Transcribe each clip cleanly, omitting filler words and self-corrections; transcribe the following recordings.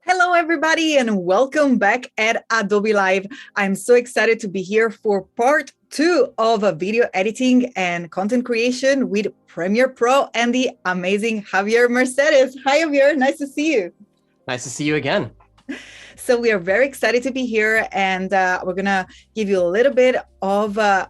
Hello, everybody, and welcome back at Adobe Live. I'm so excited to be here for part 2 of video editing and content creation with Premiere Pro and the amazing Javier Mercedes. Hi, Javier. Nice to see you. Nice to see you again. So we are very excited to be here, and we're gonna give you a little bit of a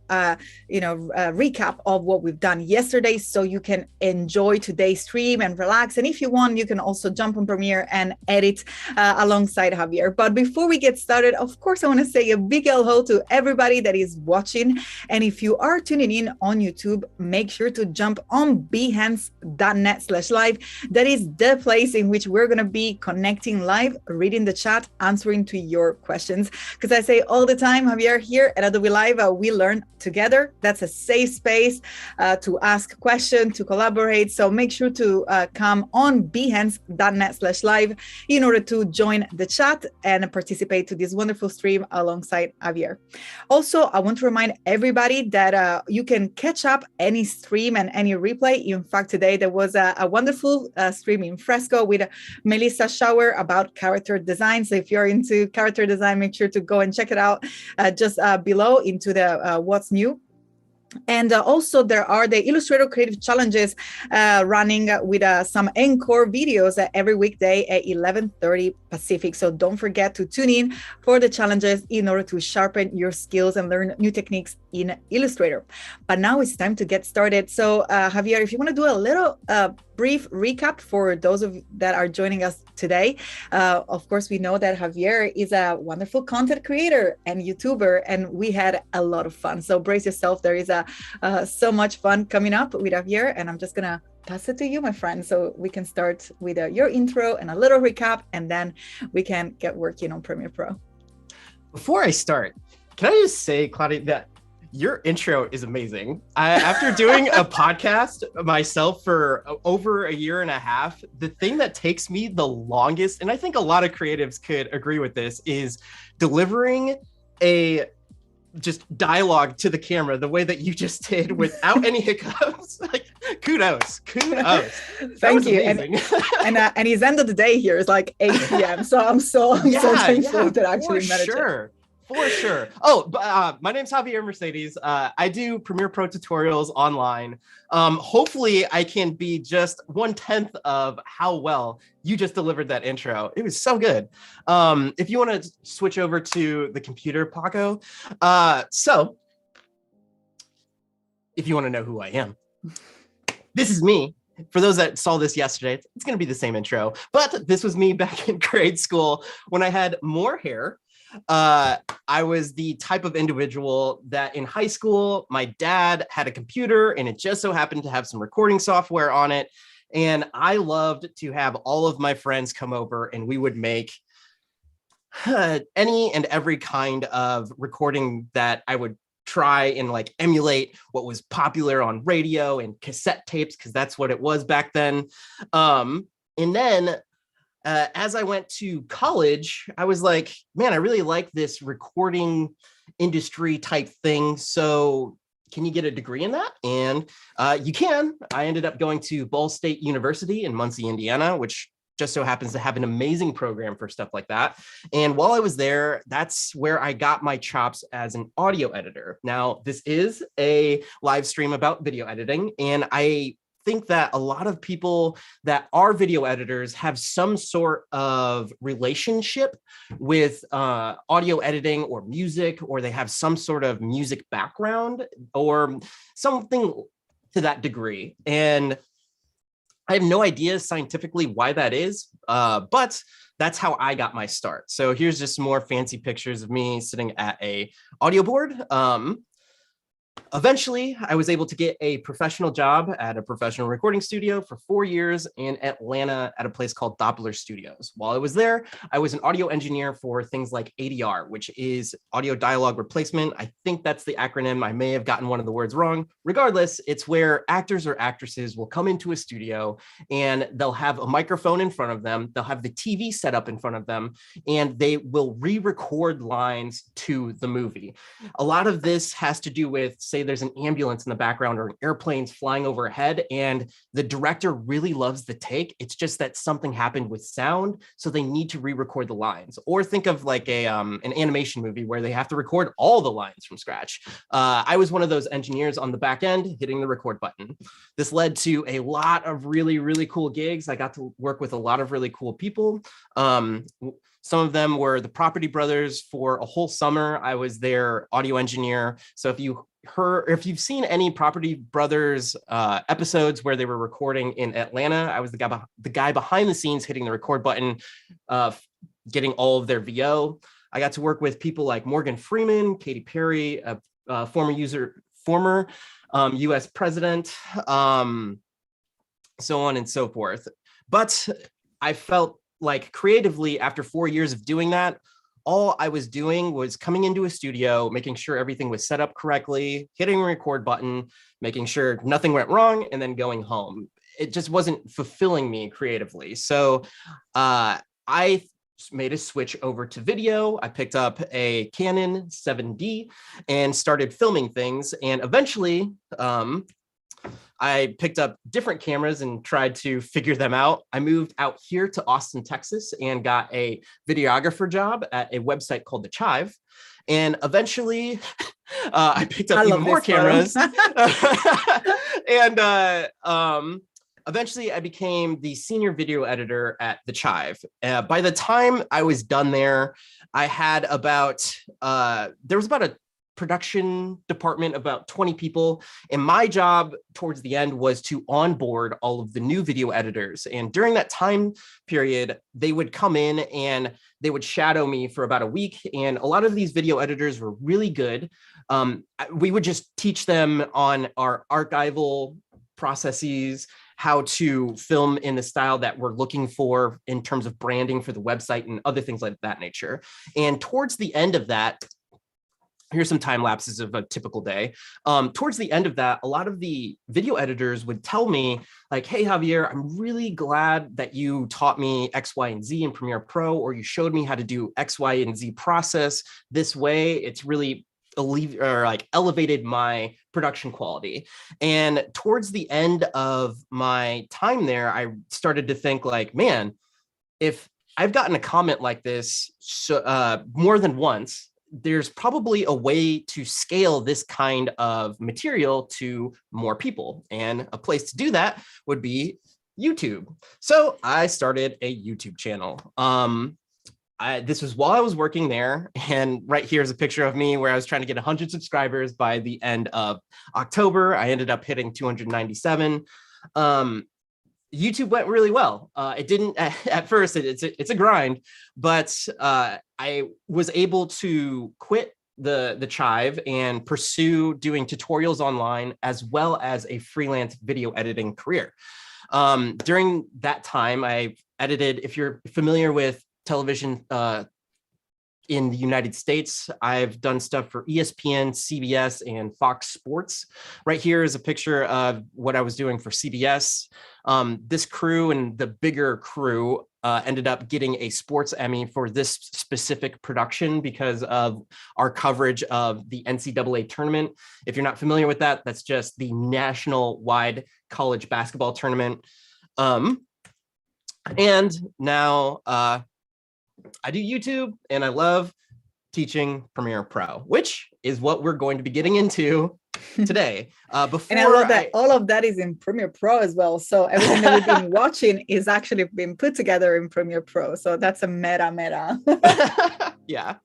recap of what we've done yesterday, so you can enjoy today's stream and relax. And if you want, you can also jump on Premiere and edit alongside Javier. But before we get started, of course, I want to say a big hello to everybody that is watching. And if you are tuning in on YouTube, make sure to jump on behance.net/live. That is the place in which we're gonna be connecting live, reading the chat, answering to your questions. Because I say all the time, Javier, here at Adobe Live, we learn together. That's a safe space to ask questions, to collaborate. So make sure to come on behance.net/live in order to join the chat and participate to this wonderful stream alongside Javier. Also, I want to remind everybody that you can catch up any stream and any replay. In fact, today there was a wonderful stream in Fresco with Melissa Schauer about character design. So if you're into character design, make sure to go and check it out just below into the what's new. And also there are the Illustrator Creative Challenges running with some encore videos every weekday at 11:30 Pacific. So don't forget to tune in for the challenges in order to sharpen your skills and learn new techniques in Illustrator. But now it's time to get started. So Javier, if you want to do a little brief recap for those of that are joining us today. Of course, we know that Javier is a wonderful content creator and YouTuber, and we had a lot of fun. So brace yourself. There is so much fun coming up with Javier, and I'm just gonna pass it to you, my friend, so we can start with your intro and a little recap, and then we can get working on Premiere Pro. Before I start, can I just say, Claudia, that your intro is amazing. After doing a podcast myself for over a year and a half, the thing that takes me the longest, and I think a lot of creatives could agree with this, is delivering a just dialogue to the camera the way that you just did without any hiccups. Like, kudos. Thank you. And his end of the day here is like 8 p.m. So I'm so thankful that I actually managed it. For sure. Oh, my name's Javier Mercedes. I do Premiere Pro tutorials online. Hopefully I can be just 1/10 of how well you just delivered that intro. It was so good. If you want to switch over to the computer, Paco. So if you want to know who I am, this is me. For those that saw this yesterday, it's going to be the same intro, but this was me back in grade school when I had more hair. I was the type of individual that in high school, my dad had a computer and it just so happened to have some recording software on it. And I loved to have all of my friends come over and we would make any and every kind of recording that I would try and like emulate what was popular on radio and cassette tapes, because that's what it was back then. And then as I went to college, I was like, man, I really like this recording industry type thing. So can you get a degree in that? And you can. I ended up going to Ball State University in Muncie, Indiana, which just so happens to have an amazing program for stuff like that. And while I was there, that's where I got my chops as an audio editor. Now, this is a live stream about video editing, and I think that a lot of people that are video editors have some sort of relationship with audio editing or music, or they have some sort of music background or something to that degree. And I have no idea scientifically why that is, but that's how I got my start. So here's just more fancy pictures of me sitting at a audio board. Eventually, I was able to get a professional job at a professional recording studio for 4 years in Atlanta at a place called Doppler Studios. While I was there, I was an audio engineer for things like ADR, which is audio dialogue replacement. I think that's the acronym. I may have gotten one of the words wrong. Regardless, it's where actors or actresses will come into a studio and they'll have a microphone in front of them. They'll have the TV set up in front of them, and they will re-record lines to the movie. A lot of this has to do with say there's an ambulance in the background or an airplane's flying overhead and the director really loves the take. It's just that something happened with sound, so they need to re-record the lines. Or think of like an animation movie where they have to record all the lines from scratch. I was one of those engineers on the back end hitting the record button. This led to a lot of really, really cool gigs. I got to work with a lot of really cool people. Some of them were the Property Brothers. For a whole summer, I was their audio engineer. So if you've seen any Property Brothers episodes where they were recording in Atlanta, I was the guy behind the scenes hitting the record button, getting all of their VO. I got to work with people like Morgan Freeman, Katy Perry, a former US president, so on and so forth. But I felt like creatively, after 4 years of doing that, all I was doing was coming into a studio, making sure everything was set up correctly, hitting a record button, making sure nothing went wrong, and then going home. It just wasn't fulfilling me creatively. So I made a switch over to video. I picked up a Canon 7D and started filming things. And eventually, I picked up different cameras and tried to figure them out. I moved out here to Austin, Texas, and got a videographer job at a website called The Chive. And eventually, I picked up even more cameras. And eventually, I became the senior video editor at The Chive. By the time I was done there, I had there was about a production department, about 20 people. And my job towards the end was to onboard all of the new video editors. And during that time period, they would come in and they would shadow me for about a week. And a lot of these video editors were really good. We would just teach them on our archival processes, how to film in the style that we're looking for in terms of branding for the website and other things like that nature. And towards the end of that, here's some time lapses of a typical day. Towards the end of that, a lot of the video editors would tell me like, hey, Javier, I'm really glad that you taught me X, Y, and Z in Premiere Pro, or you showed me how to do X, Y, and Z process this way. It's really elevated my production quality. And towards the end of my time there, I started to think like, man, if I've gotten a comment like this more than once, there's probably a way to scale this kind of material to more people. And a place to do that would be YouTube. So I started a YouTube channel. This was while I was working there. And right here is a picture of me where I was trying to get 100 subscribers by the end of October. I ended up hitting 297. YouTube went really well. It didn't at first, it's a grind, but I was able to quit the Chive and pursue doing tutorials online as well as a freelance video editing career. During that time, I edited, if you're familiar with television in the United States, I've done stuff for ESPN, CBS, and Fox Sports. Right here is a picture of what I was doing for CBS. This crew and the bigger crew ended up getting a sports Emmy for this specific production because of our coverage of the NCAA tournament. If you're not familiar with that, that's just the national-wide college basketball tournament. And now I do YouTube, and I love teaching Premiere Pro, which is what we're going to be getting into today. And I love that all of that is in Premiere Pro as well. So everything that we've been watching is actually being put together in Premiere Pro. So that's a meta. Yeah.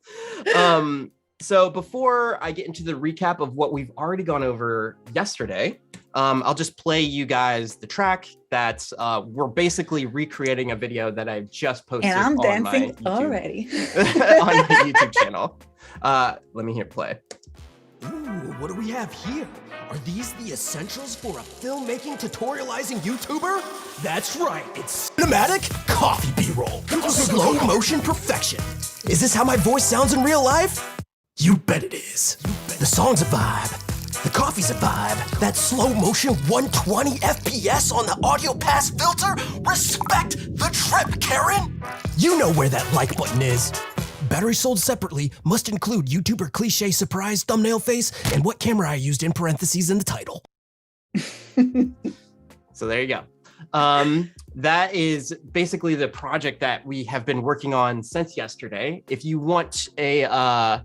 So before I get into the recap of what we've already gone over yesterday, I'll just play you guys the track that we're basically recreating a video that I just posted. And I'm on dancing my already on my YouTube channel. Let me hit play. Ooh, what do we have here? Are these the essentials for a filmmaking tutorializing YouTuber? That's right, it's cinematic coffee B-roll. Slow motion perfection. Is this how my voice sounds in real life? You bet it is. The song's a vibe. The coffee's a vibe. That slow motion 120 FPS on the audio pass filter? Respect the trip, Karen! You know where that like button is. Battery sold separately must include YouTuber cliche surprise thumbnail face and what camera I used in parentheses in the title. So there you go. That is basically the project that we have been working on since yesterday. If you want a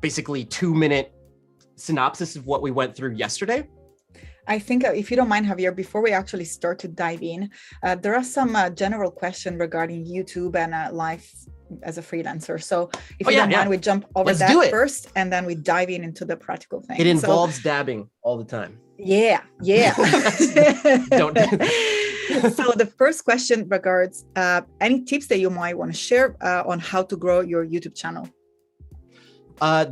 basically 2-minute synopsis of what we went through yesterday. I think if you don't mind, Javier, before we actually start to dive in, there are some general questions regarding YouTube and life as a freelancer. So if you don't mind, we jump over that first, and then we dive into the practical thing. It involves dabbing all the time. Yeah. Don't do that. So the first question regards any tips that you might want to share on how to grow your YouTube channel.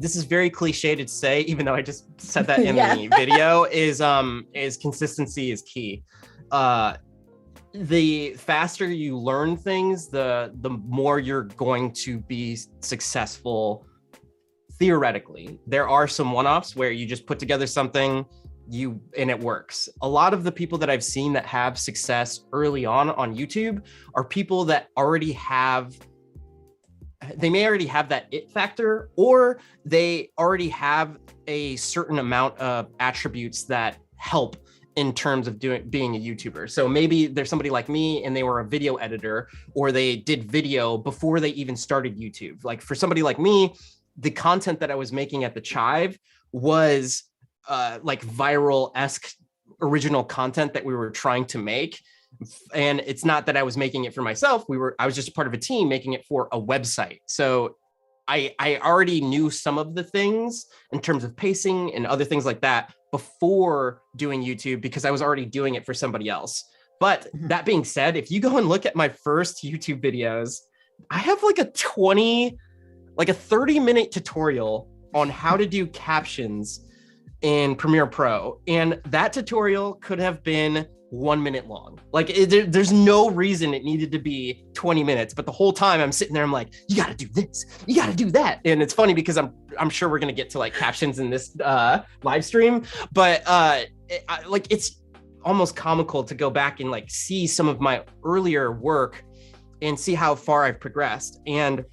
This is very cliche to say, even though I just said that in the video, is consistency is key. The faster you learn things, the more you're going to be successful. Theoretically, there are some one-offs where you just put together something and it works. A lot of the people that I've seen that have success early on YouTube are people that they may already have that it factor, or they already have a certain amount of attributes that help in terms of being a YouTuber. So maybe there's somebody like me and they were a video editor, or they did video before they even started YouTube. Like for somebody like me, the content that I was making at the Chive was like viral-esque original content that we were trying to make. And it's not that I was making it for myself. I was just part of a team making it for a website. So I already knew some of the things in terms of pacing and other things like that before doing YouTube, because I was already doing it for somebody else. But that being said, if you go and look at my first YouTube videos, I have like a 30-minute tutorial on how to do captions in Premiere Pro. And that tutorial could have been 1 minute long. Like there's no reason it needed to be 20 minutes, but the whole time I'm sitting there, I'm like, you got to do this, you got to do that. And it's funny because I'm sure we're going to get to like captions in this live stream, but it's almost comical to go back and like see some of my earlier work and see how far I've progressed. And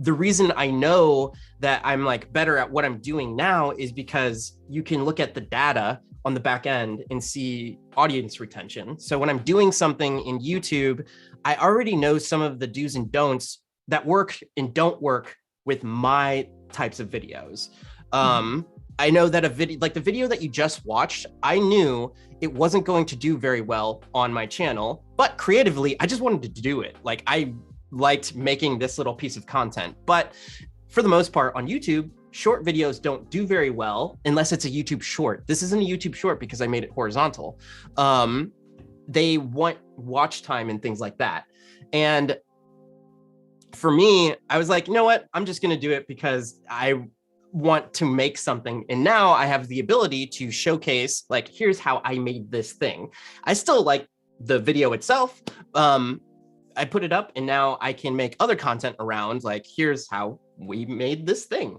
the reason I know that I'm like better at what I'm doing now is because you can look at the data on the back end and see audience retention. So when I'm doing something in YouTube, I already know some of the do's and don'ts that work and don't work with my types of videos. I know that a video, like the video that you just watched, I knew it wasn't going to do very well on my channel, but creatively, I just wanted to do it. Like I liked making this little piece of content, but for the most part on YouTube, short videos don't do very well unless it's a YouTube short. This isn't a YouTube short because I made it horizontal. They want watch time and things like that. And for me, I was like, you know what? I'm just going to do it because I want to make something. And now I have the ability to showcase, like, here's how I made this thing. I still like the video itself. I put it up and now I can make other content around, like, here's how we made this thing.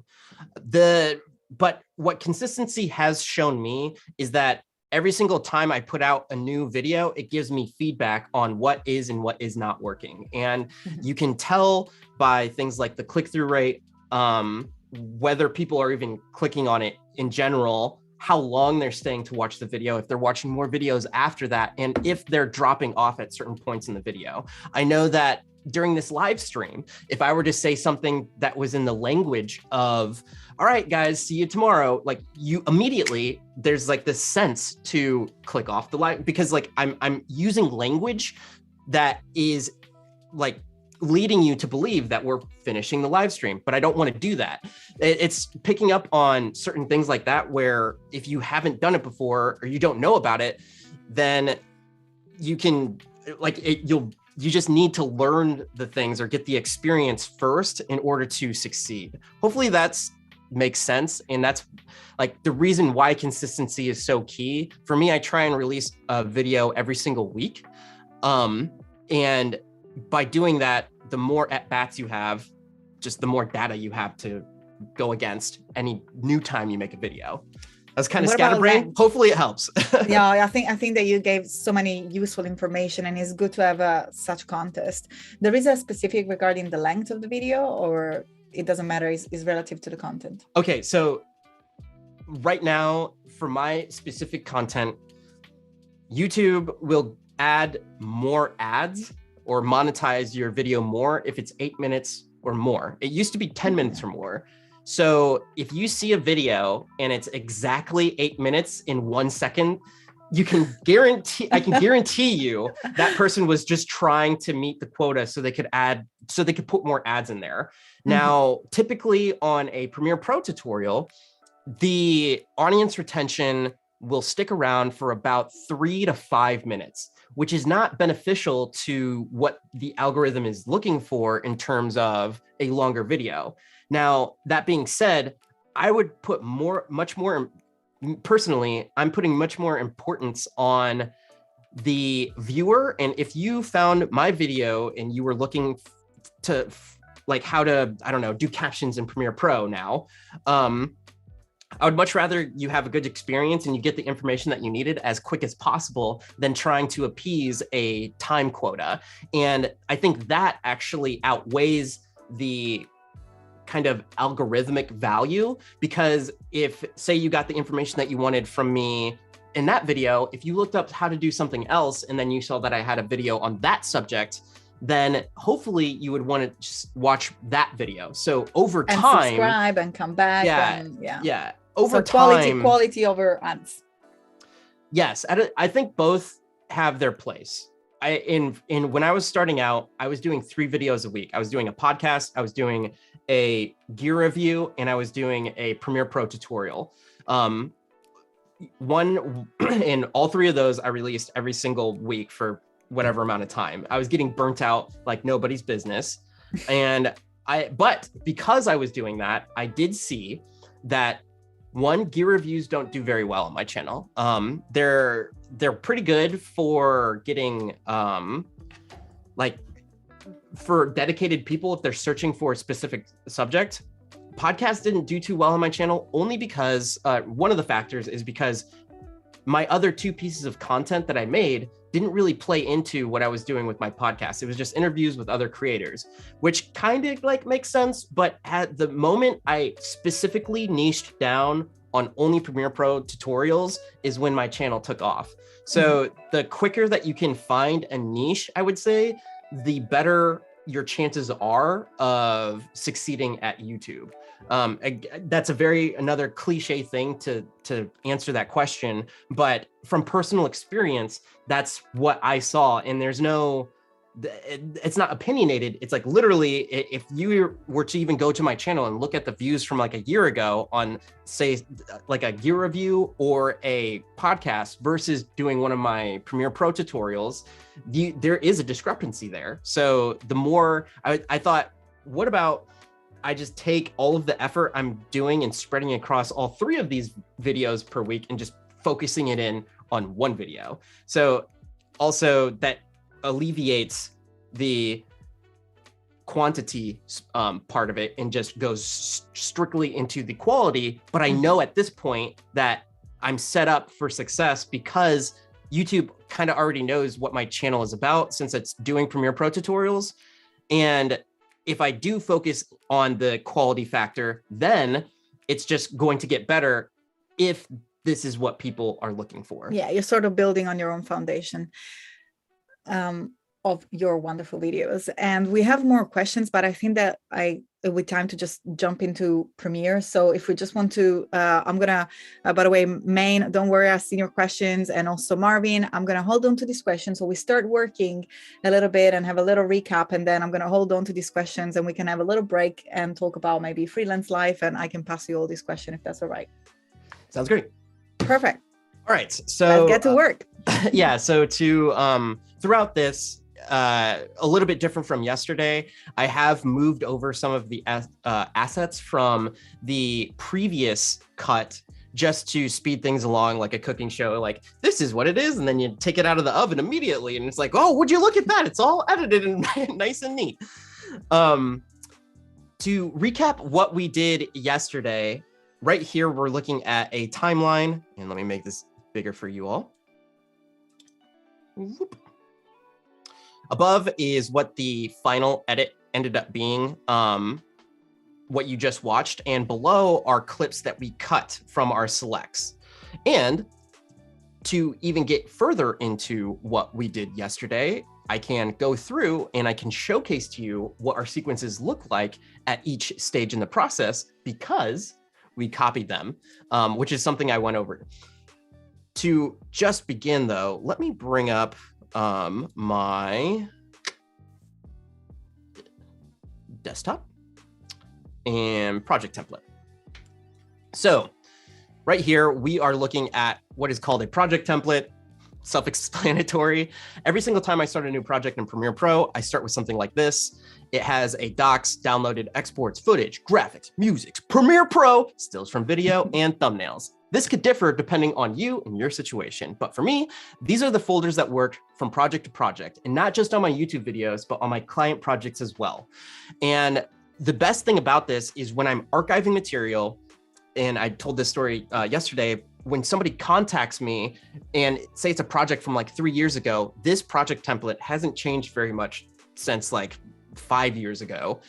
But what consistency has shown me is that every single time I put out a new video, it gives me feedback on what is and what is not working. And you can tell by things like the click-through rate, whether people are even clicking on it in general, how long they're staying to watch the video, if they're watching more videos after that, and if they're dropping off at certain points in the video. I know that during this live stream, if I were to say something that was in the language of, all right, guys, see you tomorrow, like, you immediately, there's like this sense to click off the live, because like I'm using language that is like leading you to believe that we're finishing the live stream, but I don't want to do that. It's picking up on certain things like that, where if you haven't done it before or you don't know about it, then you can like you just need to learn the things or get the experience first in order to succeed. Hopefully that's makes sense. And that's like the reason why consistency is so key. For me, I try and release a video every single week. And by doing that, the more at-bats you have, just the more data you have to go against any new time you make a video. was kind of What about scatterbrained. length? Hopefully it helps. Yeah, I think that you gave so many useful information, and it's good to have such contest. There is a specific regarding the length of the video, or it doesn't matter, is relative to the content? Okay, so right now for my specific content, YouTube will add more ads or monetize your video more if it's 8 minutes or more. It used to be 10 minutes or more. So if you see a video and it's exactly 8 minutes in 1 second, I can guarantee you that person was just trying to meet the quota so they could put more ads in there. Now, typically on a Premiere Pro tutorial, the audience retention will stick around for about 3 to 5 minutes, which is not beneficial to what the algorithm is looking for in terms of a longer video. Now, that being said, I would put personally, I'm putting much more importance on the viewer. And if you found my video and you were looking to like how to, I don't know, do captions in Premiere Pro now, I would much rather you have a good experience and you get the information that you needed as quick as possible than trying to appease a time quota. And I think that actually outweighs the kind of algorithmic value, because if, say, you got the information that you wanted from me in that video, if you looked up how to do something else and then you saw that I had a video on that subject, then hopefully you would want to just watch that video. So over time, and subscribe and come back. Yeah. Over so time, quality over ads. Yes, I think both have their place. When I was starting out, I was doing 3 videos a week. I was doing a podcast, I was doing a gear review, and I was doing a Premiere Pro tutorial. In all 3 of those, I released every single week for whatever amount of time. I was getting burnt out like nobody's business. But because I was doing that, I did see that gear reviews don't do very well on my channel. They're pretty good for getting for dedicated people if they're searching for a specific subject. Podcast didn't do too well on my channel, only because one of the factors is because my other 2 pieces of content that I made didn't really play into what I was doing with my podcast. It was just interviews with other creators, which kind of makes sense. But at the moment I specifically niched down on only Premiere Pro tutorials is when my channel took off. So the quicker that you can find a niche, I would say, the better your chances are of succeeding at YouTube. That's another cliche thing to answer that question, but from personal experience, that's what I saw. And it's not opinionated. It's like literally, if you were to even go to my channel and look at the views from like a year ago on, say, like a gear review or a podcast versus doing one of my Premiere Pro tutorials, there is a discrepancy there. So the more I thought, what about I just take all of the effort I'm doing and spreading across all 3 of these videos per week and just focusing it in on one video. So also that alleviates the quantity part of it and just goes strictly into the quality. But I know at this point that I'm set up for success because YouTube kind of already knows what my channel is about since it's doing Premiere Pro tutorials. And if I do focus on the quality factor, then it's just going to get better if this is what people are looking for. Yeah, you're sort of building on your own foundation of your wonderful videos. And we have more questions, but I think that it would time to just jump into Premiere. So if we just want to, I'm gonna, by the way, Maine, don't worry, I've seen your questions, and also Marvin, I'm gonna hold on to these questions. So we start working a little bit and have a little recap, and then I'm gonna hold on to these questions and we can have a little break and talk about maybe freelance life, and I can pass you all these questions if that's all right. Sounds great. Perfect. All right, so let's get to work. Yeah, so throughout this, a little bit different from yesterday, I have moved over some of the assets from the previous cut just to speed things along, like a cooking show. Like, this is what it is, and then you take it out of the oven immediately, and it's like, oh, would you look at that? It's all edited and nice and neat. To recap what we did yesterday, right here, we're looking at a timeline, and let me make this bigger for you all. Whoop. Above is what the final edit ended up being, what you just watched, and below are clips that we cut from our selects. And to even get further into what we did yesterday, I can go through and I can showcase to you what our sequences look like at each stage in the process because we copied them, which is something I went over. To just begin though, let me bring up my desktop and project template. So right here, we are looking at what is called a project template. Self-explanatory. Every single time I start a new project in Premiere Pro, I start with something like this. It has a docs, downloaded exports, footage, graphics, music, Premiere Pro, stills from video, and thumbnails. This could differ depending on you and your situation. But for me, these are the folders that work from project to project, and not just on my YouTube videos, but on my client projects as well. And the best thing about this is when I'm archiving material, and I told this story yesterday, when somebody contacts me and say it's a project from like 3 years ago, this project template hasn't changed very much since like 5 years ago.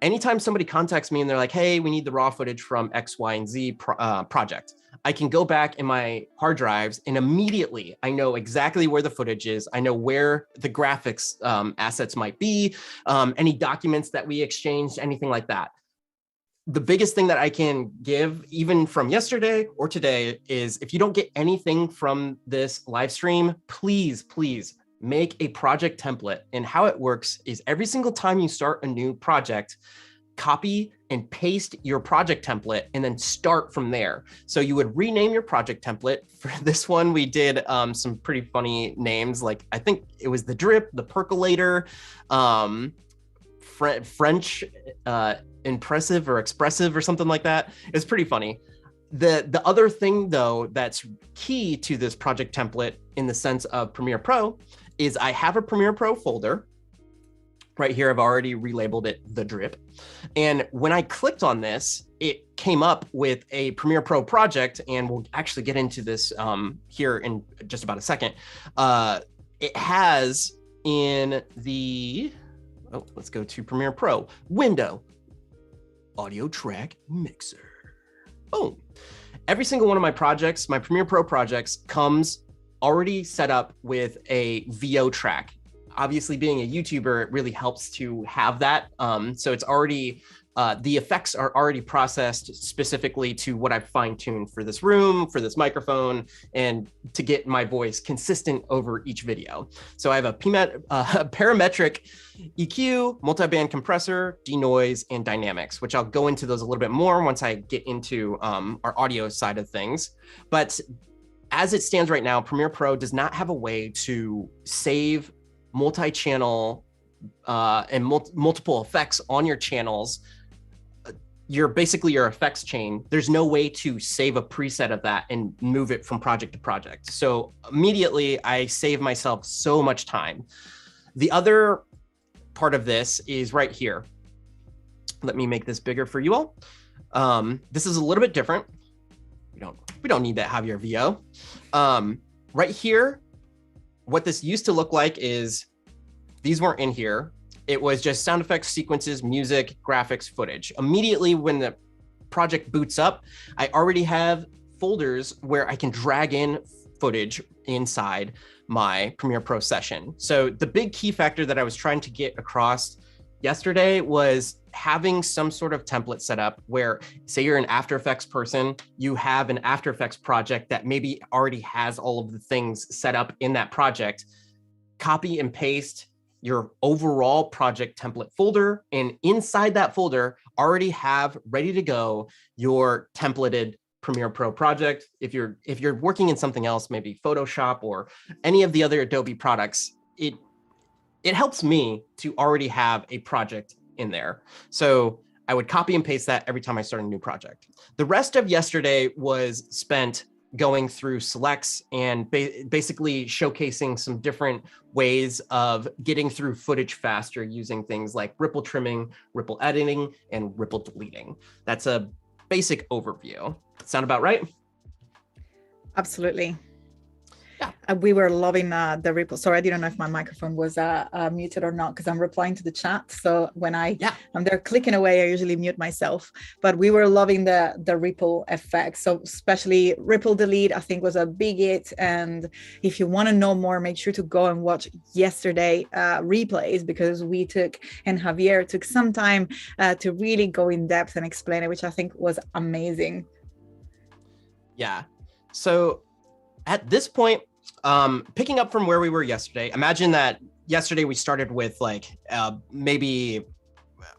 Anytime somebody contacts me and they're like, hey, we need the raw footage from X, Y, and Z project, I can go back in my hard drives and immediately I know exactly where the footage is. I know where the graphics assets might be, any documents that we exchanged, anything like that. The biggest thing that I can give, even from yesterday or today, is if you don't get anything from this live stream, please, please make a project template. And how it works is every single time you start a new project, copy and paste your project template and then start from there. So you would rename your project template. For this one, we did some pretty funny names. Like I think it was the drip, the percolator, French, impressive or expressive or something like that. It's pretty funny. The other thing though that's key to this project template in the sense of Premiere Pro is I have a Premiere Pro folder. Right here, I've already relabeled it the drip. And when I clicked on this, it came up with a Premiere Pro project, and we'll actually get into this here in just about a second. It has in the, let's go to Premiere Pro, window, audio track mixer. Boom. Every single one of my projects, my Premiere Pro projects, comes already set up with a VO track. Obviously, being a YouTuber, it really helps to have that. So it's already, the effects are already processed specifically to what I've fine-tuned for this room, for this microphone, and to get my voice consistent over each video. So I have a parametric EQ, multi-band compressor, denoise, and dynamics, which I'll go into those a little bit more once I get into our audio side of things. But as it stands right now, Premiere Pro does not have a way to save multi-channel and multiple effects on your channels. You're basically your effects chain. There's no way to save a preset of that and move it from project to project. So immediately I save myself so much time. The other part of this is right here. Let me make this bigger for you all. This is a little bit different. We don't need that Javier VO. Right here, what this used to look like is these weren't in here. It was just sound effects, sequences, music, graphics, footage. Immediately when the project boots up, I already have folders where I can drag in footage inside my Premiere Pro session. So the big key factor that I was trying to get across yesterday was having some sort of template set up where, say you're an After Effects person, you have an After Effects project that maybe already has all of the things set up in that project. Copy and paste your overall project template folder, and inside that folder already have ready to go your templated Premiere Pro project. If you're working in something else, maybe Photoshop or any of the other Adobe products, it helps me to already have a project in there. So I would copy and paste that every time I start a new project. The rest of yesterday was spent going through selects and basically showcasing some different ways of getting through footage faster using things like ripple trimming, ripple editing, and ripple deleting. That's a basic overview. Sound about right? Absolutely. Yeah. We were loving the ripple. Sorry, I didn't know if my microphone was muted or not because I'm replying to the chat. So when I'm there clicking away, I usually mute myself. But we were loving the ripple effect. So especially ripple delete, I think was a big hit. And if you want to know more, make sure to go and watch yesterday replays, because we took, and Javier took some time to really go in depth and explain it, which I think was amazing. Yeah. So at this point, picking up from where we were yesterday, imagine that yesterday we started with like maybe,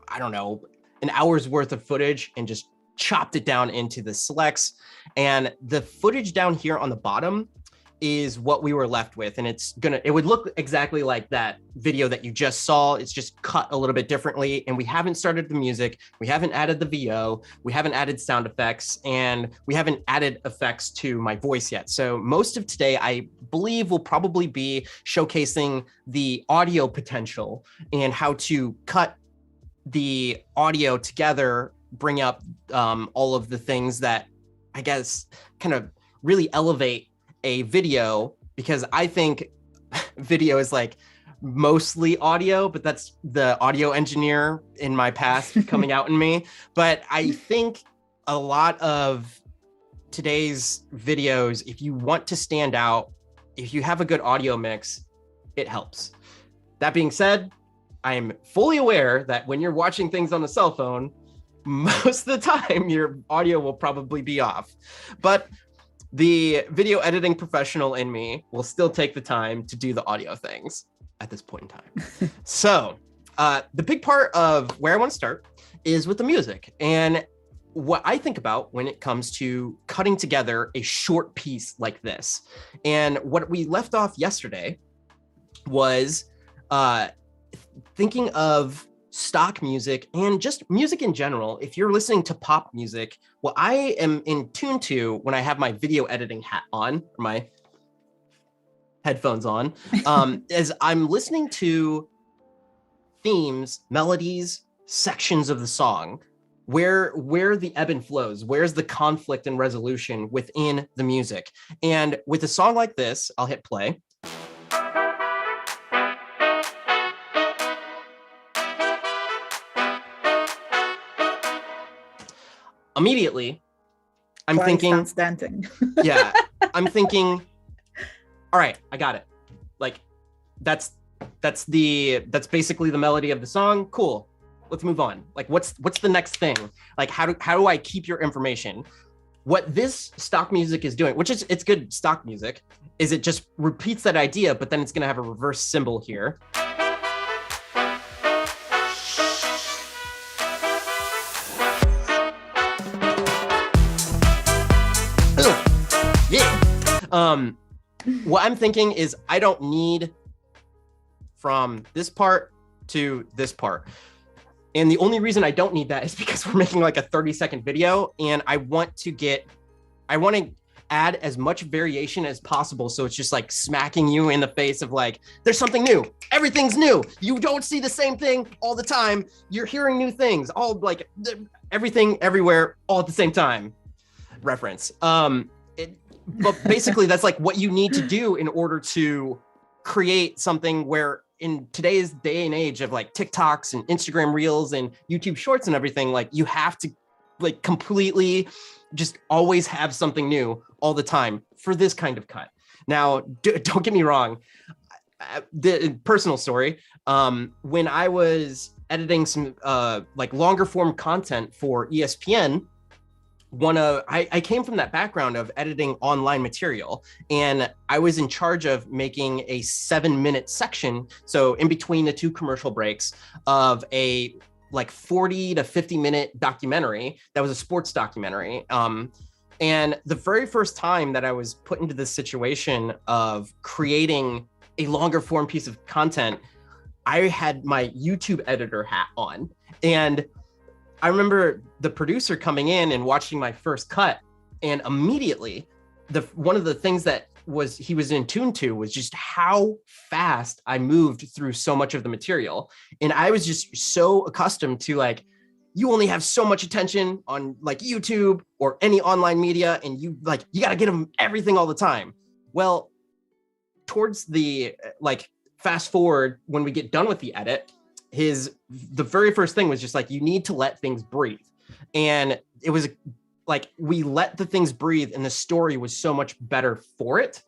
I don't know, an hour's worth of footage and just chopped it down into the selects. And the footage down here on the bottom is what we were left with. And it would look exactly like that video that you just saw. It's just cut a little bit differently. And we haven't started the music. We haven't added the VO. We haven't added sound effects, and we haven't added effects to my voice yet. So most of today, I believe, will probably be showcasing the audio potential and how to cut the audio together, bring up all of the things that I guess kind of really elevate a video, because I think video is like mostly audio, but that's the audio engineer in my past coming out in me. But I think a lot of today's videos, if you want to stand out, if you have a good audio mix, it helps. That being said, I am fully aware that when you're watching things on a cell phone, most of the time your audio will probably be off. But the video editing professional in me will still take the time to do the audio things at this point in time. So the big part of where I want to start is with the music and what I think about when it comes to cutting together a short piece like this. And what we left off yesterday was thinking of stock music and just music in general. If you're listening to pop music, what I am in tune to when I have my video editing hat on, or my headphones on, is I'm listening to themes, melodies, sections of the song, where the ebb and flows, where's the conflict and resolution within the music. And with a song like this, I'll hit play. Immediately, I'm thinking, yeah, I'm thinking, all right, I got it. Like, that's basically the melody of the song. Cool. Let's move on. Like, what's the next thing? Like, how do I keep your information? What this stock music is doing, which is, it's good stock music, is it just repeats that idea, but then it's going to have a reverse cymbal here. What I'm thinking is I don't need from this part to this part. And the only reason I don't need that is because we're making like a 30-second video, and I want to add as much variation as possible. So it's just like smacking you in the face of like, there's something new. Everything's new. You don't see the same thing all the time. You're hearing new things, all like everything, everywhere, all at the same time. Reference. But basically that's like what you need to do in order to create something where in today's day and age of like TikToks and Instagram Reels and YouTube Shorts and everything, like you have to like completely just always have something new all the time for this kind of cut. Now, don't get me wrong. The personal story, when I was editing some like longer form content for ESPN, I came from that background of editing online material, and I was in charge of making a 7-minute section. So in between the two commercial breaks of a like 40 to 50-minute documentary that was a sports documentary. And the very first time that I was put into this situation of creating a longer form piece of content, I had my YouTube editor hat on, and I remember the producer coming in and watching my first cut, and immediately one of the things that he was in tune to was just how fast I moved through so much of the material. And I was just so accustomed to like, you only have so much attention on like YouTube or any online media, and you got to get them everything all the time. Well, towards the like fast forward, when we get done with the edit, the very first thing was just like, you need to let things breathe. And it was like, we let the things breathe, and the story was so much better for it.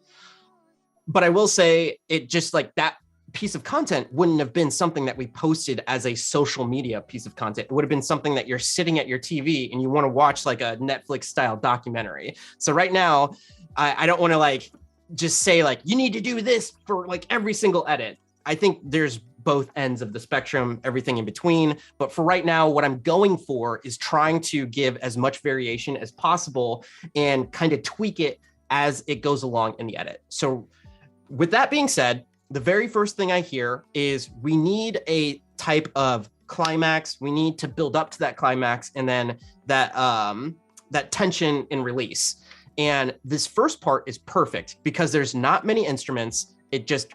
But I will say, it just like that piece of content wouldn't have been something that we posted as a social media piece of content. It would have been something that you're sitting at your TV and you want to watch like a Netflix style documentary. So right now, I don't want to like just say like, you need to do this for like every single edit. I think there's both ends of the spectrum, everything in between. But for right now, what I'm going for is trying to give as much variation as possible and kind of tweak it as it goes along in the edit. So with that being said, the very first thing I hear is we need a type of climax. We need to build up to that climax, and then that tension and release. And this first part is perfect because there's not many instruments. It just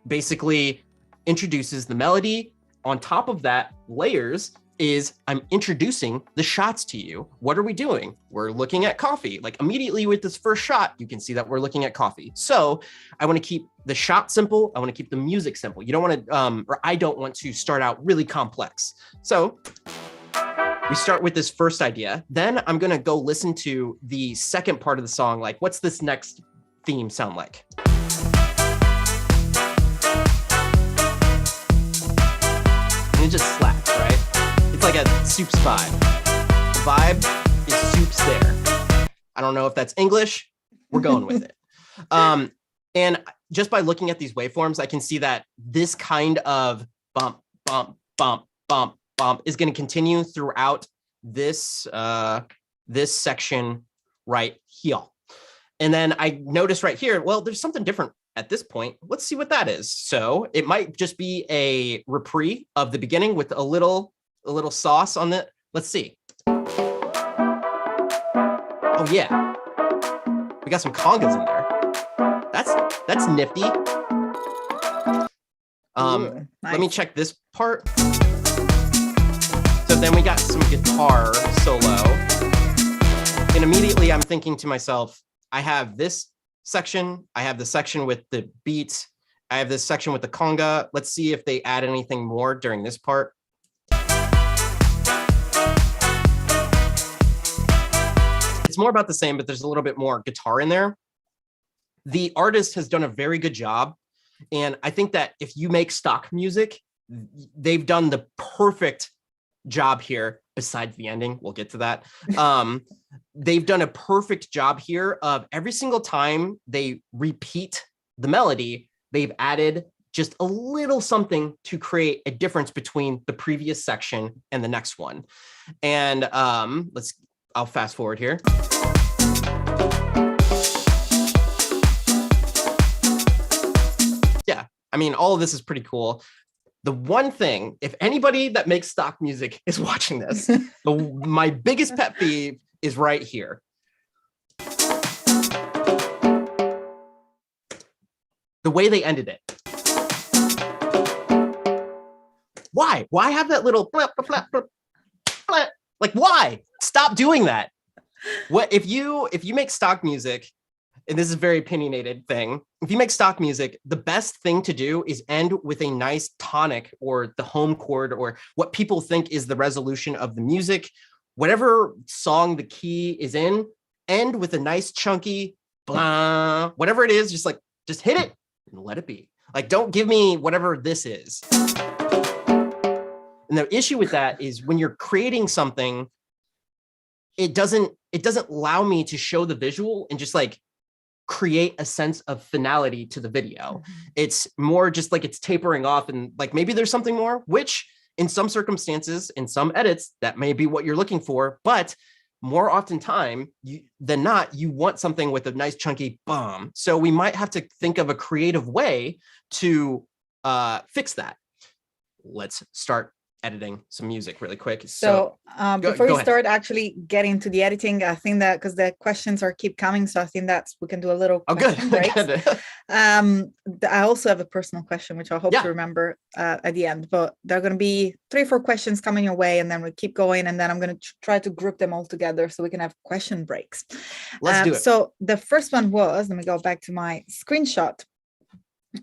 basically introduces the melody. On top of that, layers is I'm introducing the shots to you. What are we doing? We're looking at coffee. Like immediately with this first shot, you can see that we're looking at coffee. So I want to keep the shot simple. I want to keep the music simple. You don't want to, or I don't want to start out really complex. So we start with this first idea. Then I'm going to go listen to the second part of the song. Like, what's this next theme sound like? And it just slaps, right? It's like a Soup's vibe. The vibe is Soup's there. I don't know if that's English. We're going with it. And just by looking at these waveforms, I can see that this kind of bump, bump, bump, bump, bump is going to continue throughout this this section right here. And then I notice right here, well, there's something different at this point. Let's see what that is. So it might just be a reprieve of the beginning with a little sauce on it. Let's see. Oh yeah, we got some congas in there. That's nifty. Ooh, nice. Let me check this part. So then we got some guitar solo, and immediately I'm thinking to myself, I have this section, I have the section with the beats, I have this section with the conga. Let's see if they add anything more during this part. It's more about the same, but there's a little bit more guitar in there. The artist has done a very good job. And I think that if you make stock music, they've done the perfect job here, besides the ending. We'll get to that. They've done a perfect job here of every single time they repeat the melody, they've added just a little something to create a difference between the previous section and the next one. And I'll fast forward here. Yeah, I mean, all of this is pretty cool. The one thing, if anybody that makes stock music is watching this, my biggest pet peeve is right here. The way they ended it. Why? Why have that little flap, flap, flap, flap? Like, why? Stop doing that. What if you make stock music, and this is a very opinionated thing, if you make stock music, the best thing to do is end with a nice tonic or the home chord or what people think is the resolution of the music. Whatever song the key is in, end with a nice chunky blah, whatever it is, just hit it and let it be. Like, don't give me whatever this is. And the issue with that is when you're creating something, it doesn't allow me to show the visual and just like create a sense of finality to the video. It's more just like it's tapering off and like maybe there's something more, which in some circumstances, in some edits, that may be what you're looking for. But more often than not, you want something with a nice chunky bomb. So we might have to think of a creative way to fix that. Let's start editing some music really quick. So before we ahead. start actually getting to the editing, I think that because the questions are keep coming, so I think we can do a little question break. I also have a personal question, which I hope to remember at the end, but there are going to be 3 or 4 questions coming your way, and then we keep going, and then I'm going to try to group them all together so we can have question breaks. Let's do it. So the first one was, let me go back to my screenshot.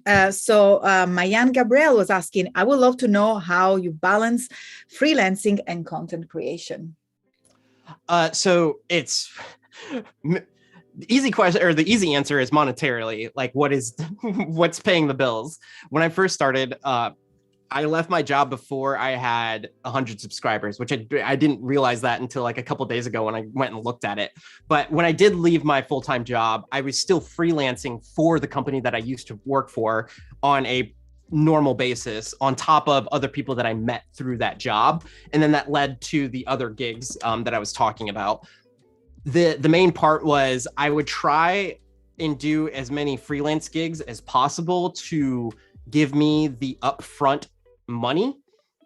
Mayan Gabriel was asking, I would love to know how you balance freelancing and content creation. So it's the easy question, or the easy answer is monetarily, like what's paying the bills. When I first started, I left my job before I had 100 subscribers, which I didn't realize that until like a couple of days ago when I went and looked at it. But when I did leave my full-time job, I was still freelancing for the company that I used to work for on a normal basis, on top of other people that I met through that job. And then that led to the other gigs that I was talking about. The main part was I would try and do as many freelance gigs as possible to give me the upfront money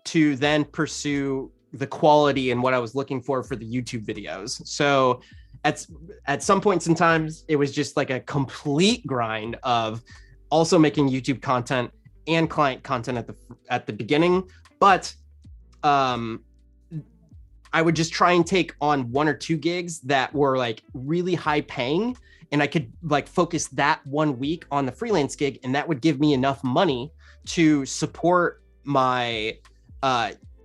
to then pursue the quality and what I was looking for the YouTube videos. So at some points in times, it was just like a complete grind of also making YouTube content and client content at the beginning. But I would just try and take on 1 or 2 gigs that were like really high paying, and I could like focus that 1 week on the freelance gig, and that would give me enough money to support my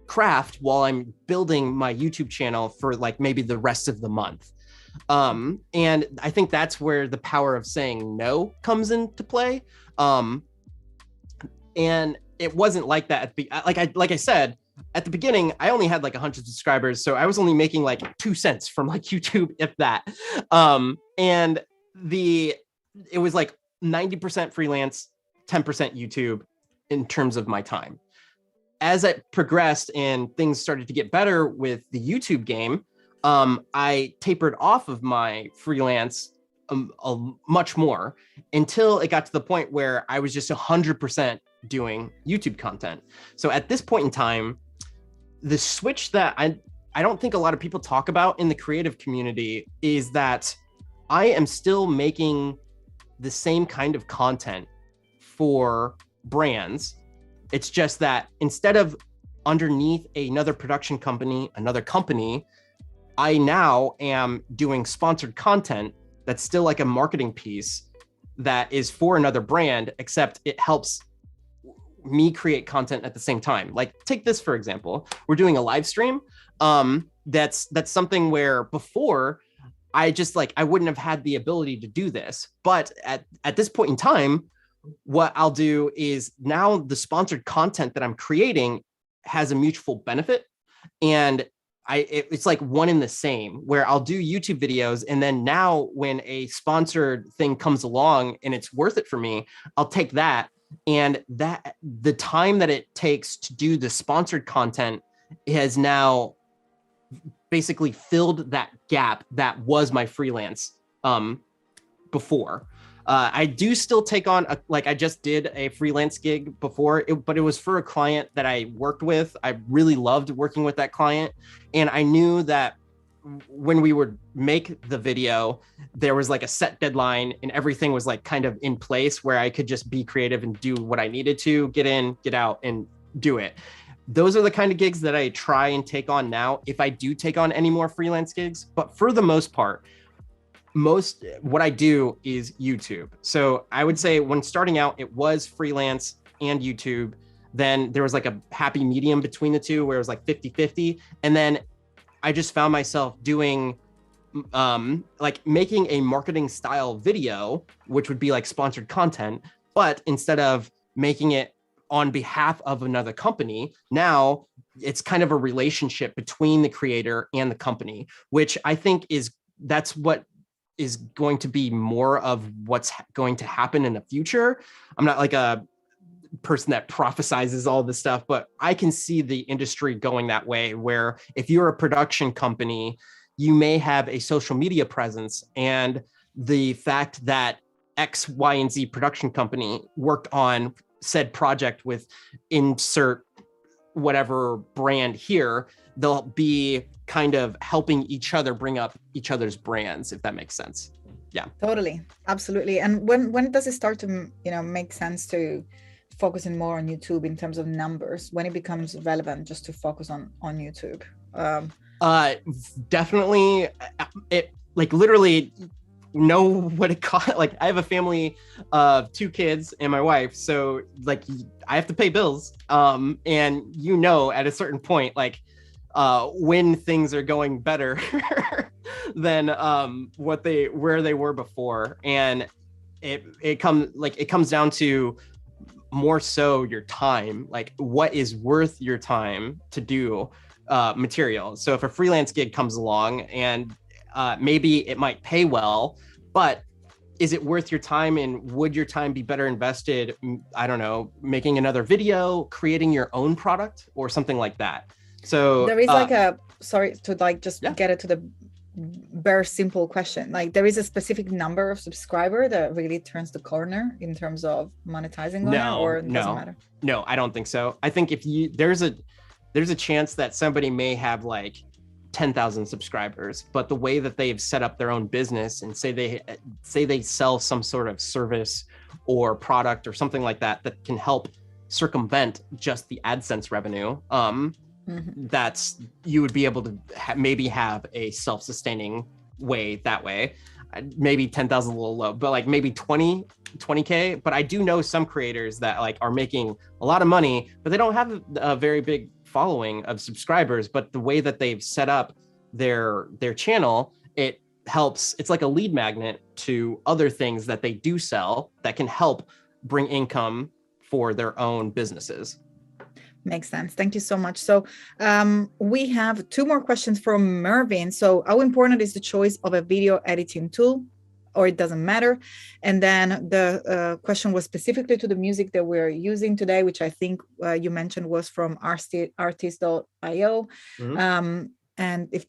craft while I'm building my YouTube channel for like maybe the rest of the month. And I think that's where the power of saying no comes into play. And it wasn't like that like I said, at the beginning, I only had like 100 subscribers. So I was only making like 2 cents from like YouTube, if that. And it was like 90% freelance, 10% YouTube in terms of my time. As it progressed and things started to get better with the YouTube game, I tapered off of my freelance much more until it got to the point where I was just 100% doing YouTube content. So at this point in time, the switch that I don't think a lot of people talk about in the creative community is that I am still making the same kind of content for brands. It's just that instead of underneath another production company, another company, I now am doing sponsored content that's still like a marketing piece that is for another brand, except it helps me create content at the same time. Like take this, for example, we're doing a live stream. That's something where before I just like, I wouldn't have had the ability to do this. But at this point in time, what I'll do is now the sponsored content that I'm creating has a mutual benefit. And it's like one in the same, where I'll do YouTube videos. And then now when a sponsored thing comes along and it's worth it for me, I'll take that. And that the time that it takes to do the sponsored content has now basically filled that gap that was my freelance before. I do still take on, I just did a freelance gig before, but it was for a client that I worked with. I really loved working with that client. And I knew that when we would make the video, there was like a set deadline and everything was like kind of in place where I could just be creative and do what I needed to, get in, get out and do it. Those are the kind of gigs that I try and take on now, if I do take on any more freelance gigs. But for the most part, what I do is YouTube. So I would say when starting out, it was freelance and YouTube. Then there was like a happy medium between the two where it was like 50-50. And then I just found myself doing like making a marketing style video, which would be like sponsored content. But instead of making it on behalf of another company, now it's kind of a relationship between the creator and the company, which I think that's what is going to be more of what's going to happen in the future. I'm not like a person that prophesizes all this stuff, but I can see the industry going that way, where if you're a production company, you may have a social media presence, and the fact that X, Y, and Z production company worked on said project with insert whatever brand here, they'll be kind of helping each other bring up each other's brands, if that makes sense. Yeah, totally, absolutely. And when does it start to make sense to focusing more on YouTube in terms of numbers? When it becomes relevant just to focus on YouTube? Definitely, it like literally know what it costs. Like I have a family of 2 kids and my wife, so like I have to pay bills. And at a certain point, like when things are going better than where they were before, and it comes down to more so your time, like what is worth your time to do material. So if a freelance gig comes along and maybe it might pay well, but is it worth your time, and would your time be better invested, I don't know, making another video, creating your own product or something like that? So there is get it to the bare simple question. Like there is a specific number of subscriber that really turns the corner in terms of monetizing on it, or it doesn't matter? No, I don't think so. I think if there's a chance that somebody may have like 10,000 subscribers, but the way that they've set up their own business and say they sell some sort of service or product or something like that can help circumvent just the AdSense revenue, that's you would be able to maybe have a self-sustaining way that way. Maybe 10,000 a little low, but like maybe 20K. But I do know some creators that like are making a lot of money, but they don't have a very big following of subscribers. But the way that they've set up their channel, it helps. It's like a lead magnet to other things that they do sell that can help bring income for their own businesses. Makes sense. Thank you so much. So we have 2 more questions from Mervin. So how important is the choice of a video editing tool, or it doesn't matter? And then the question was specifically to the music that we're using today, which I think you mentioned was from artist.io. And if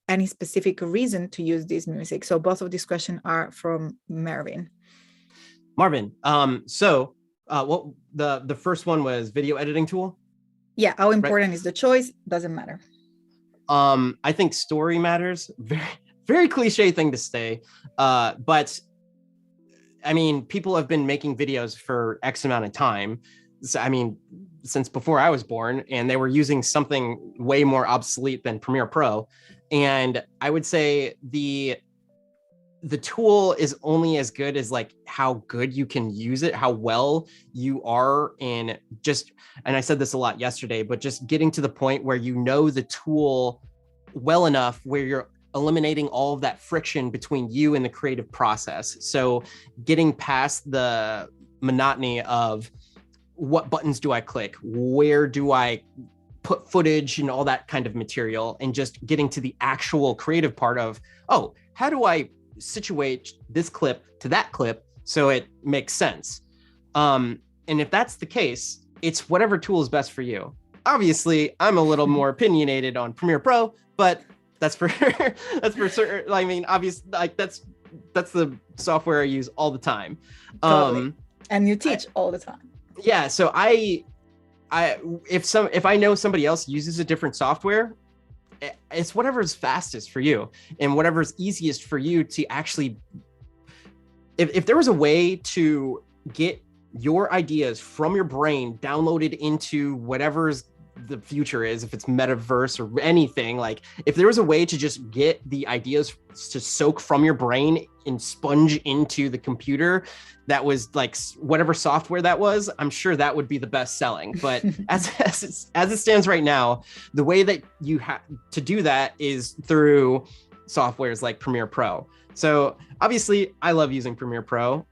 any specific reason to use this music. So both of these questions are from Marvin. What the first one was video editing tool? Yeah, how important is the choice? Doesn't matter. I think story matters. Very, very cliche thing to say. But I mean, people have been making videos for X amount of time. So, I mean, since before I was born, and they were using something way more obsolete than Premiere Pro. And I would say the tool is only as good as like how good you can use it, how well you are in just, and I said this a lot yesterday, but just getting to the point where you know the tool well enough where you're eliminating all of that friction between you and the creative process. So getting past the monotony of what buttons do I click, where do I put footage and all that kind of material, and just getting to the actual creative part of, oh, how do I situate this clip to that clip so it makes sense? And if that's the case, it's whatever tool is best for you. Obviously, I'm a little more opinionated on Premiere Pro, but that's for certain. I mean, obviously, like that's the software I use all the time. Totally. And you teach all the time. Yeah. So if I know somebody else uses a different software, it's whatever's fastest for you and whatever's easiest for you to actually, if there was a way to get your ideas from your brain downloaded into whatever's the future is, if it's metaverse or anything, like if there was a way to just get the ideas to soak from your brain and sponge into the computer, that was like whatever software that was, I'm sure that would be the best selling. But as it stands right now, the way that you have to do that is through softwares like Premiere Pro. So obviously I love using Premiere Pro.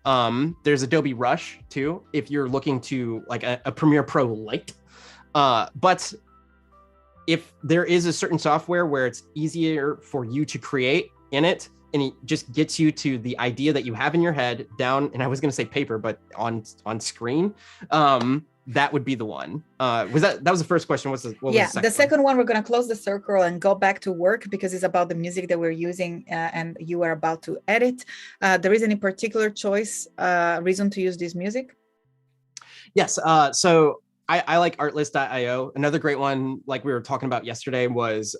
There's Adobe Rush too, if you're looking to like a Premiere Pro Lite. But if there is a certain software where it's easier for you to create in it, and it just gets you to the idea that you have in your head down, and I was going to say paper, but on screen, that would be the one. That was the first question? What was the second one? We're going to close the circle and go back to work, because it's about the music that we're using and you are about to edit. There is any particular choice, reason to use this music? Yes. So I like artlist.io. Another great one, like we were talking about yesterday, was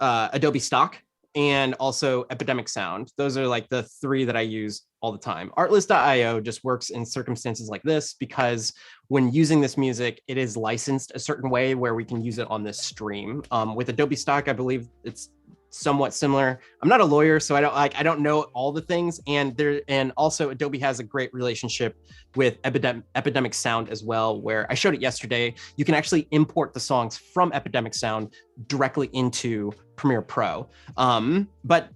Adobe Stock and also Epidemic Sound. Those are like the three that I use all the time. Artlist.io just works in circumstances like this because when using this music, it is licensed a certain way where we can use it on this stream. With Adobe Stock, I believe it's somewhat similar. I'm not a lawyer, so I don't know all the things. And also Adobe has a great relationship with Epidemic Sound as well, where I showed it yesterday. You can actually import the songs from Epidemic Sound directly into Premiere Pro. But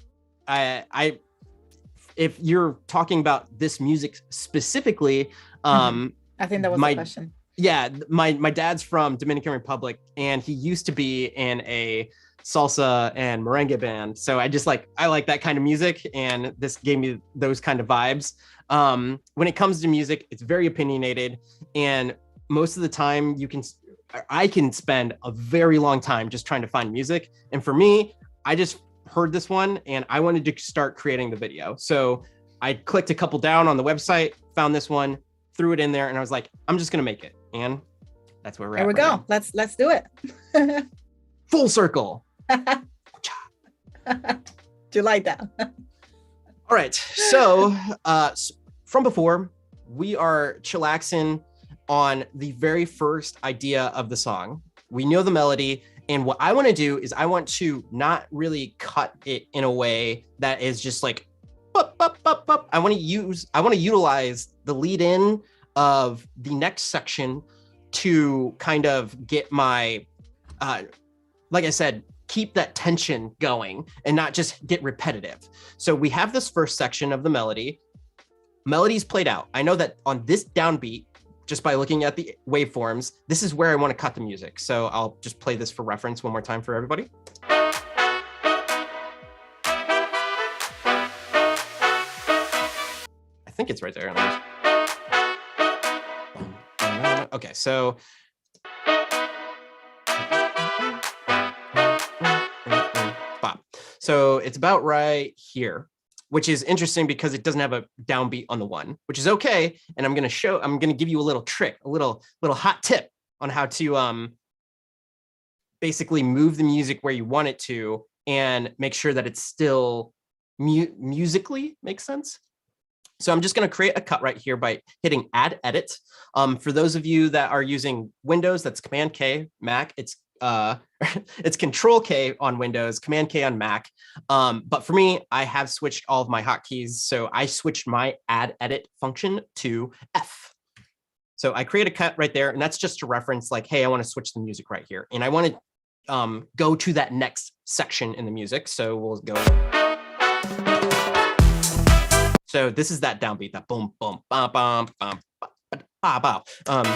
if you're talking about this music specifically, I think that was the question. Yeah, my dad's from Dominican Republic, and he used to be in a salsa and merengue band. So I like that kind of music, and this gave me those kind of vibes. When it comes to music, it's very opinionated, and most of the time I can spend a very long time just trying to find music. And for me, I just heard this one and I wanted to start creating the video. So I clicked a couple down on the website, found this one, threw it in there, and I was like, I'm just gonna make it. And that's where we're at. There we go. Let's do it. Full circle. Do you like that? All right. So from before, we are chillaxing on the very first idea of the song. We know the melody. And what I want to do is I want to not really cut it in a way that is just like, bup, bup, bup, bup. I want to utilize the lead in of the next section to kind of get my, like I said, keep that tension going and not just get repetitive. So we have this first section of the melody. Melody's played out. I know that on this downbeat, just by looking at the waveforms, this is where I want to cut the music. So I'll just play this for reference one more time for everybody. I think it's right there. Okay, so bop. So it's about right here, which is interesting because it doesn't have a downbeat on the one, which is okay. And I'm going to give you a little trick, a little hot tip on how to basically move the music where you want it to and make sure that it's still musically makes sense. So I'm just going to create a cut right here by hitting Add Edit. For those of you that are using Windows, that's Command K. Mac, it's Control K on Windows, Command K on Mac. But for me, I have switched all of my hotkeys. So I switched my Add Edit function to F. So I create a cut right there, and that's just to reference like, hey, I want to switch the music right here. And I want to go to that next section in the music. So we'll go. So this is that downbeat, that boom, boom, bum, bum, bum, bum, bum, bum.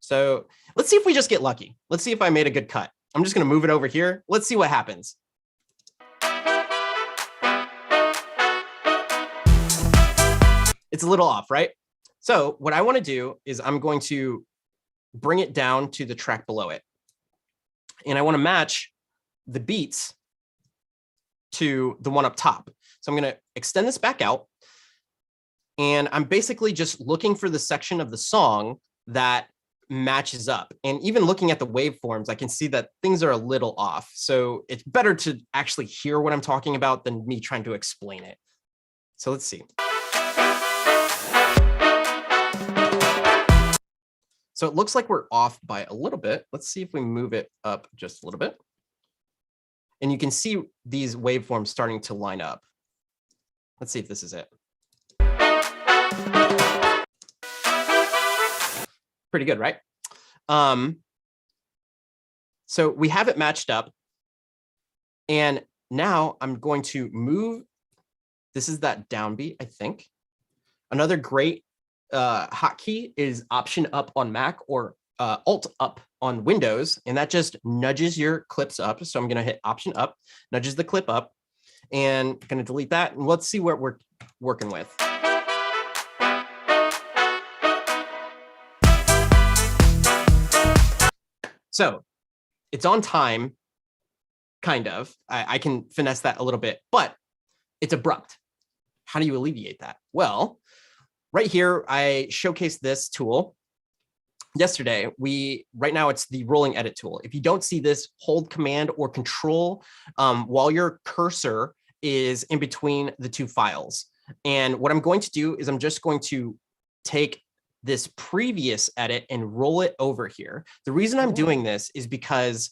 So let's see if we just get lucky. Let's see if I made a good cut. I'm just going to move it over here. Let's see what happens. It's a little off, right? So what I want to do is I'm going to bring it down to the track below it. And I want to match the beats to the one up top. So I'm going to extend this back out. And I'm basically just looking for the section of the song that matches up. And even looking at the waveforms, I can see that things are a little off. So it's better to actually hear what I'm talking about than me trying to explain it. So let's see. So it looks like we're off by a little bit. Let's see if we move it up just a little bit. And you can see these waveforms starting to line up. Let's see if this is it. Pretty good, right? So we have it matched up. And now I'm going to move. This is that downbeat, I think. Another great hotkey is Option up on Mac or Alt up on Windows, and that just nudges your clips up. So I'm going to hit Option up, nudges the clip up, and going to delete that. And let's see what we're working with. So it's on time, kind of. I can finesse that a little bit, but it's abrupt. How do you alleviate that? Well, right here, I showcased this tool yesterday. Right now it's the rolling edit tool. If you don't see this, hold Command or Control while your cursor is in between the two files. And what I'm going to do is I'm just going to take this previous edit and roll it over here. The reason I'm doing this is because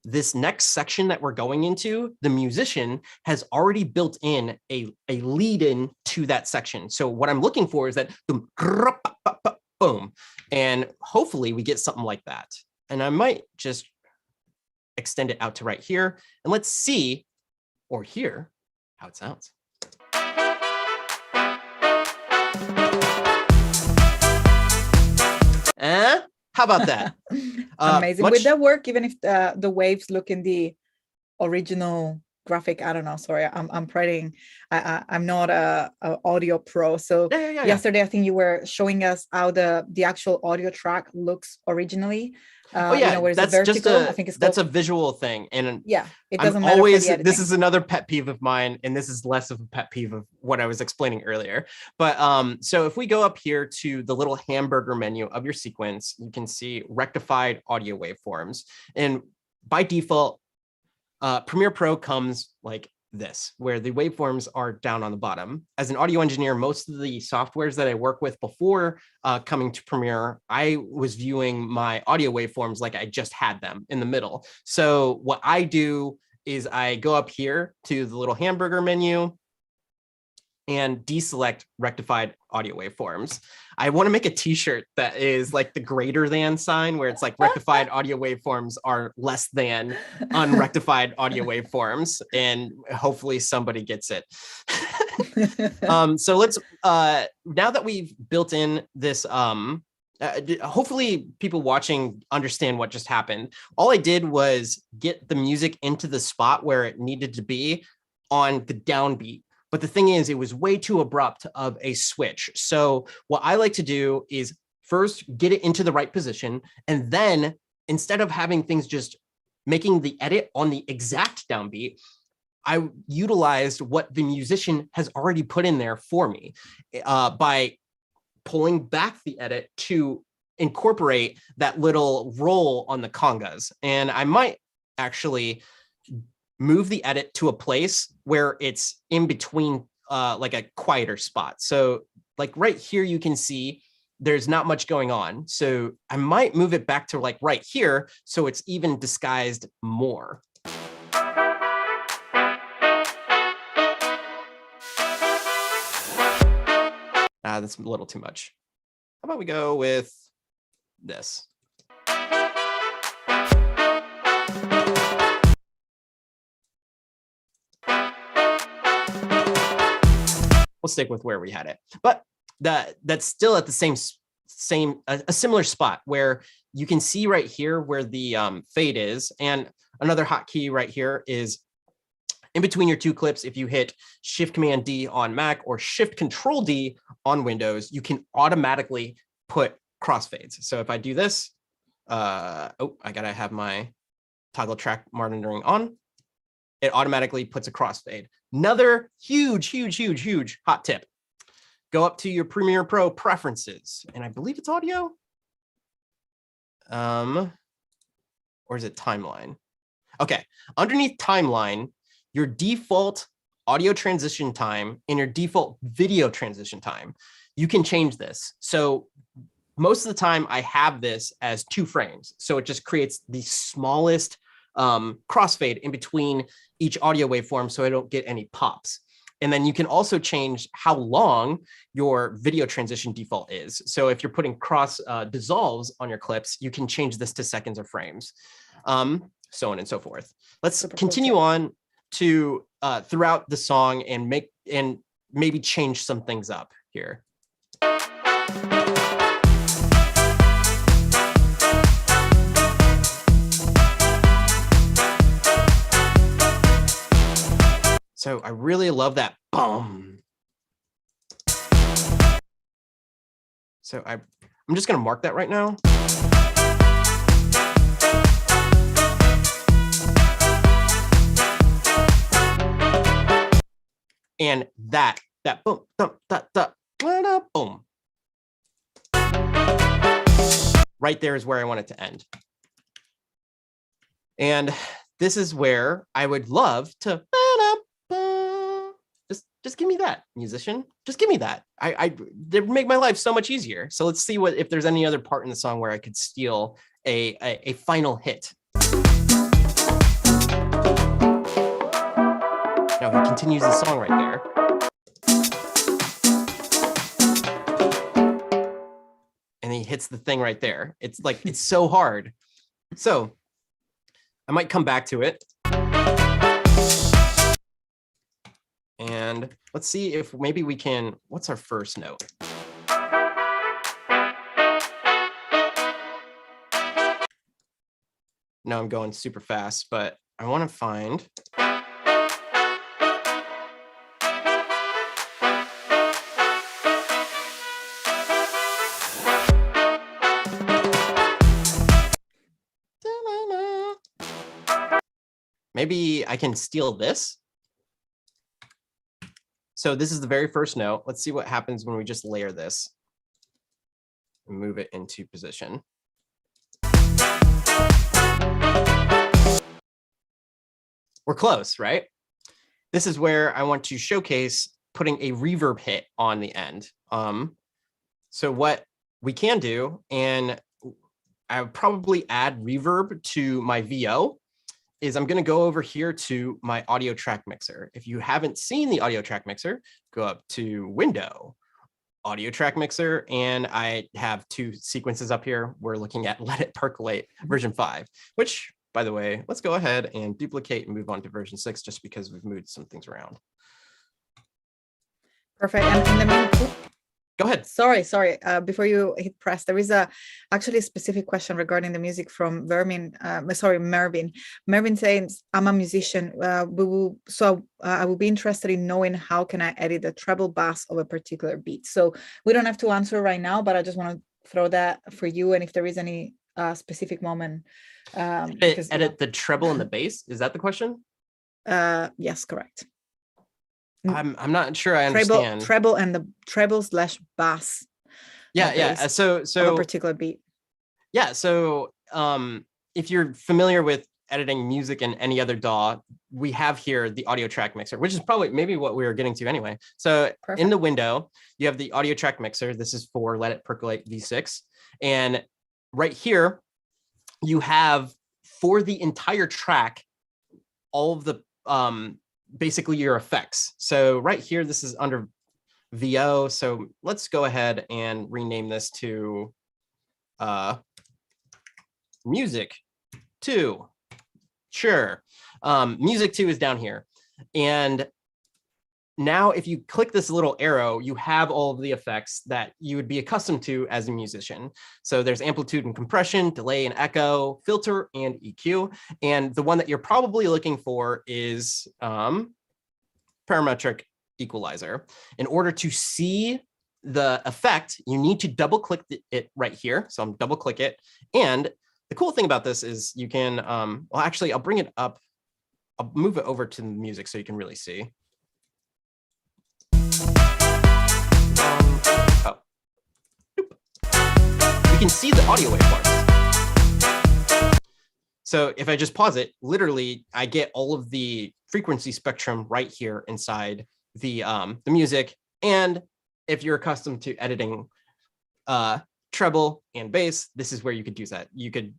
this next section that we're going into, the musician has already built in a lead in to that section. So what I'm looking for is that boom, and hopefully we get something like that. And I might just extend it out to right here, and let's see or hear how it sounds. How about that? Amazing. Would that work even if the waves look in the original graphic? I don't know. Sorry, I'm writing. I'm not a audio pro. So yesterday, I think you were showing us how the actual audio track looks originally. That's vertical, I think that's a visual thing, and it doesn't matter. Always, this is another pet peeve of mine, and this is less of a pet peeve of what I was explaining earlier. But so if we go up here to the little hamburger menu of your sequence, you can see rectified audio waveforms, and by default, Premiere Pro comes like this, where the waveforms are down on the bottom. As an audio engineer, most of the softwares that I work with before coming to Premiere, I was viewing my audio waveforms like I just had them in the middle. So what I do is I go up here to the little hamburger menu and deselect rectified audio waveforms. I want to make a t-shirt that is like the greater than sign, where it's like rectified audio waveforms are less than unrectified audio waveforms, and hopefully somebody gets it. So let's, now that we've built in this, hopefully people watching understand what just happened. All I did was get the music into the spot where it needed to be on the downbeat. But the thing is, it was way too abrupt of a switch. So what I like to do is first get it into the right position. And then instead of having things just making the edit on the exact downbeat, I utilized what the musician has already put in there for me by pulling back the edit to incorporate that little roll on the congas. And I might actually move the edit to a place where it's in between like a quieter spot. So like right here, you can see there's not much going on. So I might move it back to like right here, so it's even disguised more. That's a little too much. How about we go with this? We'll stick with where we had it, but that's still at the same a similar spot where you can see right here where the fade is. And another hotkey right here is in between your two clips. If you hit Shift Command D on Mac or Shift Control D on Windows, you can automatically put crossfades. So if I do this, I gotta have my toggle track monitoring on. It automatically puts a crossfade. Another huge hot tip. Go up to your Premiere Pro preferences, and I believe it's audio. Or is it timeline? Okay, underneath timeline, your default audio transition time and your default video transition time, you can change this. So most of the time I have this as 2 frames. So it just creates the smallest crossfade in between each audio waveform, so I don't get any pops. And then you can also change how long your video transition default is. So if you're putting cross dissolves on your clips, you can change this to seconds or frames, so on and so forth. Let's continue on to throughout the song and maybe change some things up here. So I really love that boom. So I'm just going to mark that right now. And that boom, boom. right there is where I want it to end. And this is where I would love to just give me that, musician. Just give me that. They make my life so much easier. So let's see if there's any other part in the song where I could steal a final hit. Now he continues the song right there. And he hits the thing right there. It's like, it's so hard. So I might come back to it. And let's see if maybe we can, what's our first note? No, I'm going super fast, but I want to find. Maybe I can steal this. So this is the very first note. Let's see what happens when we just layer this and move it into position. We're close, right? This is where I want to showcase putting a reverb hit on the end. So what we can do, and I would probably add reverb to my VO, is I'm going to go over here to my audio track mixer. If you haven't seen the audio track mixer, go up to Window, Audio Track Mixer, and I have two sequences up here. We're looking at Let It Percolate version 5, which, by the way, let's go ahead and duplicate and move on to version 6 just because we've moved some things around. Perfect. And in the meantime, go ahead. Sorry. Before you hit press, there is actually a specific question regarding the music from Mervin. Mervin says, "I'm a musician. I will be interested in knowing how can I edit the treble bass of a particular beat." So we don't have to answer right now, but I just want to throw that for you. And if there is any specific moment, edit the treble and the bass. Is that the question? Yes, correct. I'm not sure I understand. Treble and the treble/bass. Yeah. So a particular beat. Yeah. So if you're familiar with editing music in any other DAW, we have here the audio track mixer, which is probably maybe what we were getting to anyway. So perfect. In the window, you have the audio track mixer. This is for Let It Percolate V6. And right here, you have for the entire track, all of the basically your effects. So right here, this is under VO. So let's go ahead and rename this to Music 2. Sure. Music 2 is down here. And now if you click this little arrow, you have all of the effects that you would be accustomed to as a musician. So there's amplitude and compression, delay and echo, filter and EQ. And the one that you're probably looking for is parametric equalizer. In order to see the effect, you need to double click it right here. So I'm double click it. And the cool thing about this is you can, well, actually, I'll bring it up. I'll move it over to the music so you can really see. You can see the audio waveforms. So if I just pause it, literally, I get all of the frequency spectrum right here inside the music. And if you're accustomed to editing treble and bass, this is where you could use that. You could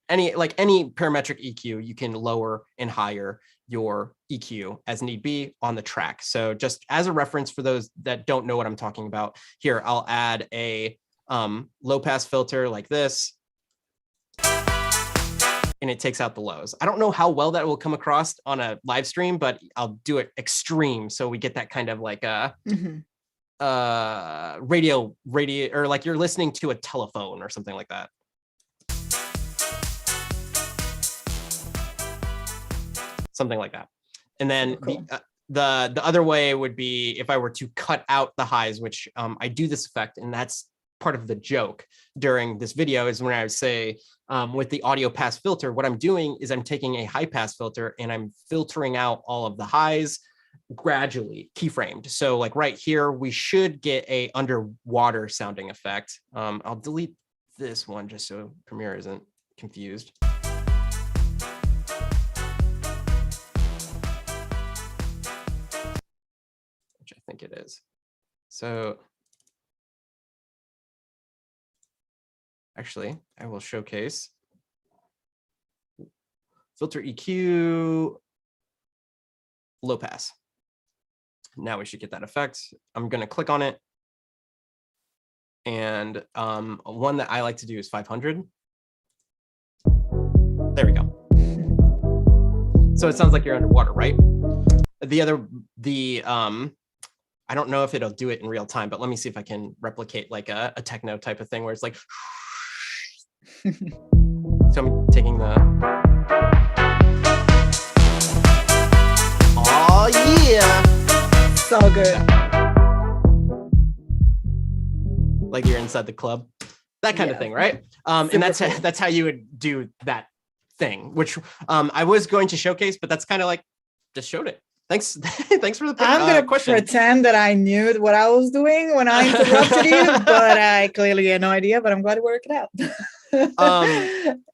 any parametric EQ, you can lower and higher your EQ as need be on the track. So just as a reference for those that don't know what I'm talking about, here I'll add a low pass filter like this, and it takes out the lows. I don't know how well that will come across on a live stream, but I'll do it extreme so we get that kind of like a radio, or like you're listening to a telephone or something like that. Something like that. And then cool. The other way would be if I were to cut out the highs, which I do this effect, and that's part of the joke during this video, is when I would say with the audio pass filter, what I'm doing is I'm taking a high pass filter and I'm filtering out all of the highs gradually, keyframed. So like right here, we should get a underwater sounding effect. I'll delete this one just so Premiere isn't confused. Which I think it is. So actually, I will showcase filter EQ, low pass. Now we should get that effect. I'm going to click on it. And one that I like to do is 500. There we go. So it sounds like you're underwater, right? I don't know if it'll do it in real time, but let me see if I can replicate like a techno type of thing where it's like, so I'm taking the, oh yeah. So good. Like you're inside the club, that kind of thing, right? And that's how you would do that thing, which I was going to showcase, but that's kind of like, just showed it. Thanks. Thanks for the question. I'm going to pretend that I knew what I was doing when I interrupted you, but I clearly had no idea, but I'm glad it worked out.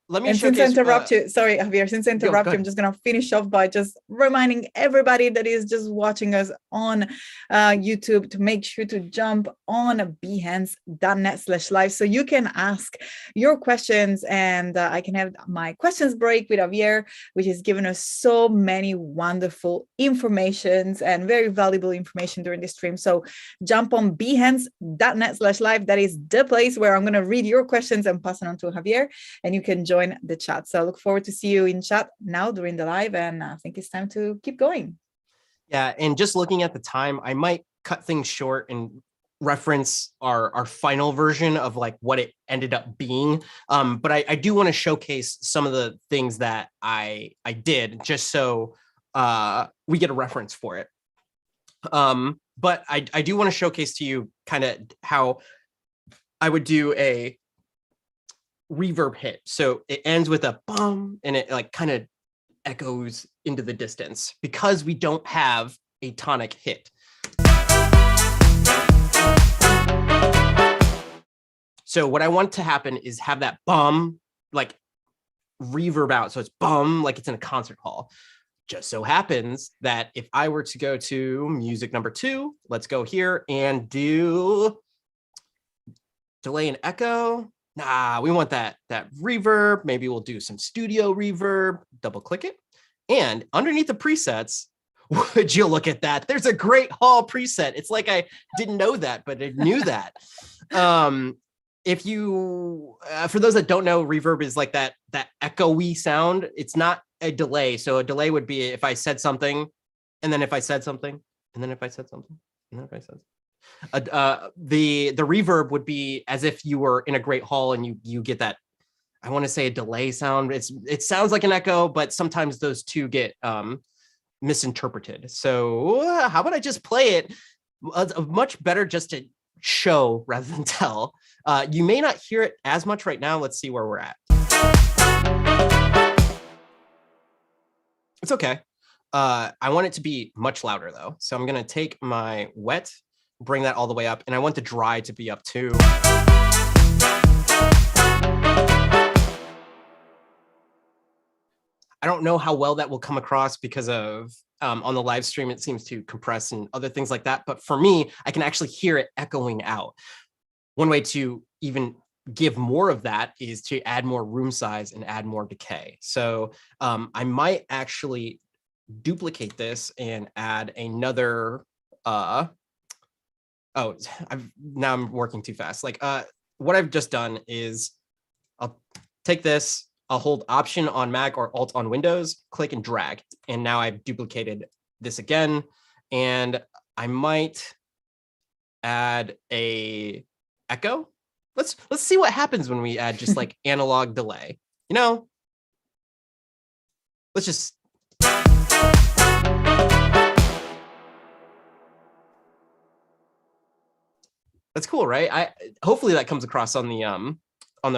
Let me since I interrupt you, sorry, Javier, since I interrupt you, I'm just going to finish off by just reminding everybody that is just watching us on YouTube to make sure to jump on behance.net/live so you can ask your questions, and I can have my questions break with Javier, which has given us so many wonderful informations and very valuable information during this stream. So jump on behance.net/live. That is the place where I'm going to read your questions and pass it on to Javier, and you can join the chat. So I look forward to see you in chat now during the live, and I think it's time to keep going. Yeah, and just looking at the time, I might cut things short and reference our final version of like what it ended up being. But I do want to showcase some of the things that I did just so we get a reference for it. But I do want to showcase to you kind of how I would do a reverb hit. So it ends with a bum and it like kind of echoes into the distance because we don't have a tonic hit. So what I want to happen is have that bum like reverb out. So it's bum like it's in a concert hall. Just so happens that if I were to go to music number 2, let's go here and do delay and echo. Nah, we want that reverb. Maybe we'll do some studio reverb, double click it. And underneath the presets, would you look at that? There's a great hall preset. It's like I didn't know that, but I knew that. If you, for those that don't know, reverb is like that echoey sound. It's not a delay. So a delay would be if I said something, and then if I said something, and then if I said something, and then if I said something. The reverb would be as if you were in a great hall and you get that, I want to say a delay sound. It sounds like an echo, but sometimes those two get misinterpreted. So how about I just play it? Much better just to show rather than tell. You may not hear it as much right now. Let's see where we're at. It's okay. I want it to be much louder though. So I'm going to take my wet, bring that all the way up, and I want the dry to be up too. I don't know how well that will come across because of on the live stream, it seems to compress and other things like that. But for me, I can actually hear it echoing out. One way to even give more of that is to add more room size and add more decay. So I might actually duplicate this and add another, now I'm working too fast. Like what I've just done is I'll take this, I'll hold Option on Mac or Alt on Windows, click and drag. And now I've duplicated this again. And I might add a echo. Let's see what happens when we add just like analog delay. You know, let's just. That's cool, right? Hopefully that comes across on the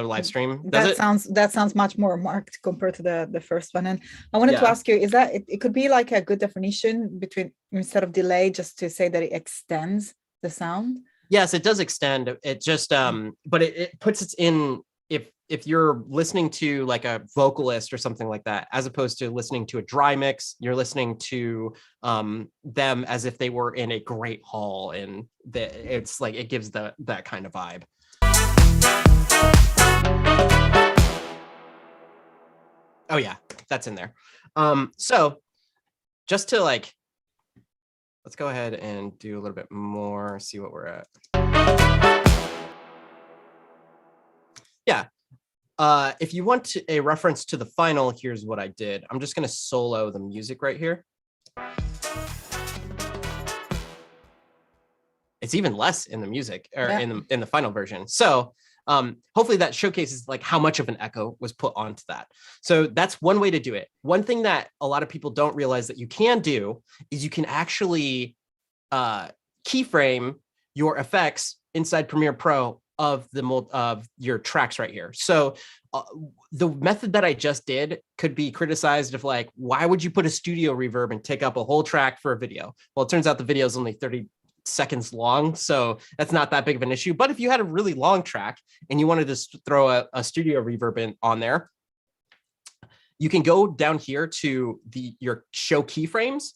live stream. That sounds much more marked compared to the first one. And I wanted to ask you, is that it could be like a good definition between, instead of delay, just to say that it extends the sound? Yes, it does extend. It just but it puts it in if you're listening to like a vocalist or something like that, as opposed to listening to a dry mix, you're listening to them as if they were in a great hall, and it's like it gives that kind of vibe. Oh yeah, that's in there. So just to like, let's go ahead and do a little bit more, see what we're at. Yeah. If you want a reference to the final, here's what I did. I'm just going to solo the music right here. It's even less in the music, or in the final version. So hopefully that showcases like how much of an echo was put onto that. So that's one way to do it. One thing that a lot of people don't realize that you can do is you can actually keyframe your effects inside Premiere Pro of your tracks right here. So the method that I just did could be criticized of like, why would you put a studio reverb and take up a whole track for a video? Well, it turns out the video is only 30 seconds long, so that's not that big of an issue. But if you had a really long track and you wanted to throw a studio reverb on there, you can go down here to your show keyframes.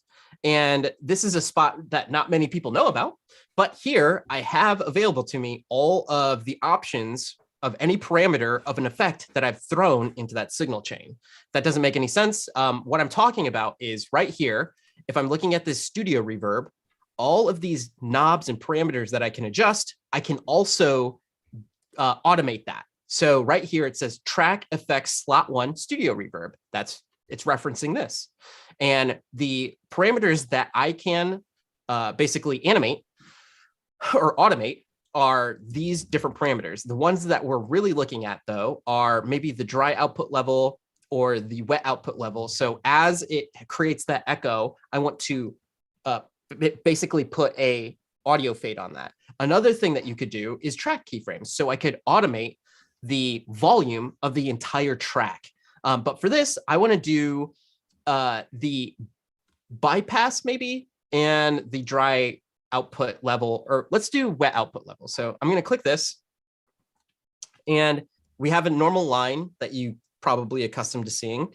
And this is a spot that not many people know about, but here I have available to me all of the options of any parameter of an effect that I've thrown into that signal chain. That doesn't make any sense. What I'm talking about is right here. If I'm looking at this studio reverb, all of these knobs and parameters that I can adjust, I can also automate that. So right here, it says track effects slot 1 studio reverb. It's referencing this. And the parameters that I can basically animate or automate are these different parameters. The ones that we're really looking at, though, are maybe the dry output level or the wet output level. So as it creates that echo, I want to basically put a audio fade on that. Another thing that you could do is track keyframes. So I could automate the volume of the entire track. But for this, I want to do the bypass maybe and the dry output level, or let's do wet output level. So I'm going to click this, and we have a normal line that you probably accustomed to seeing.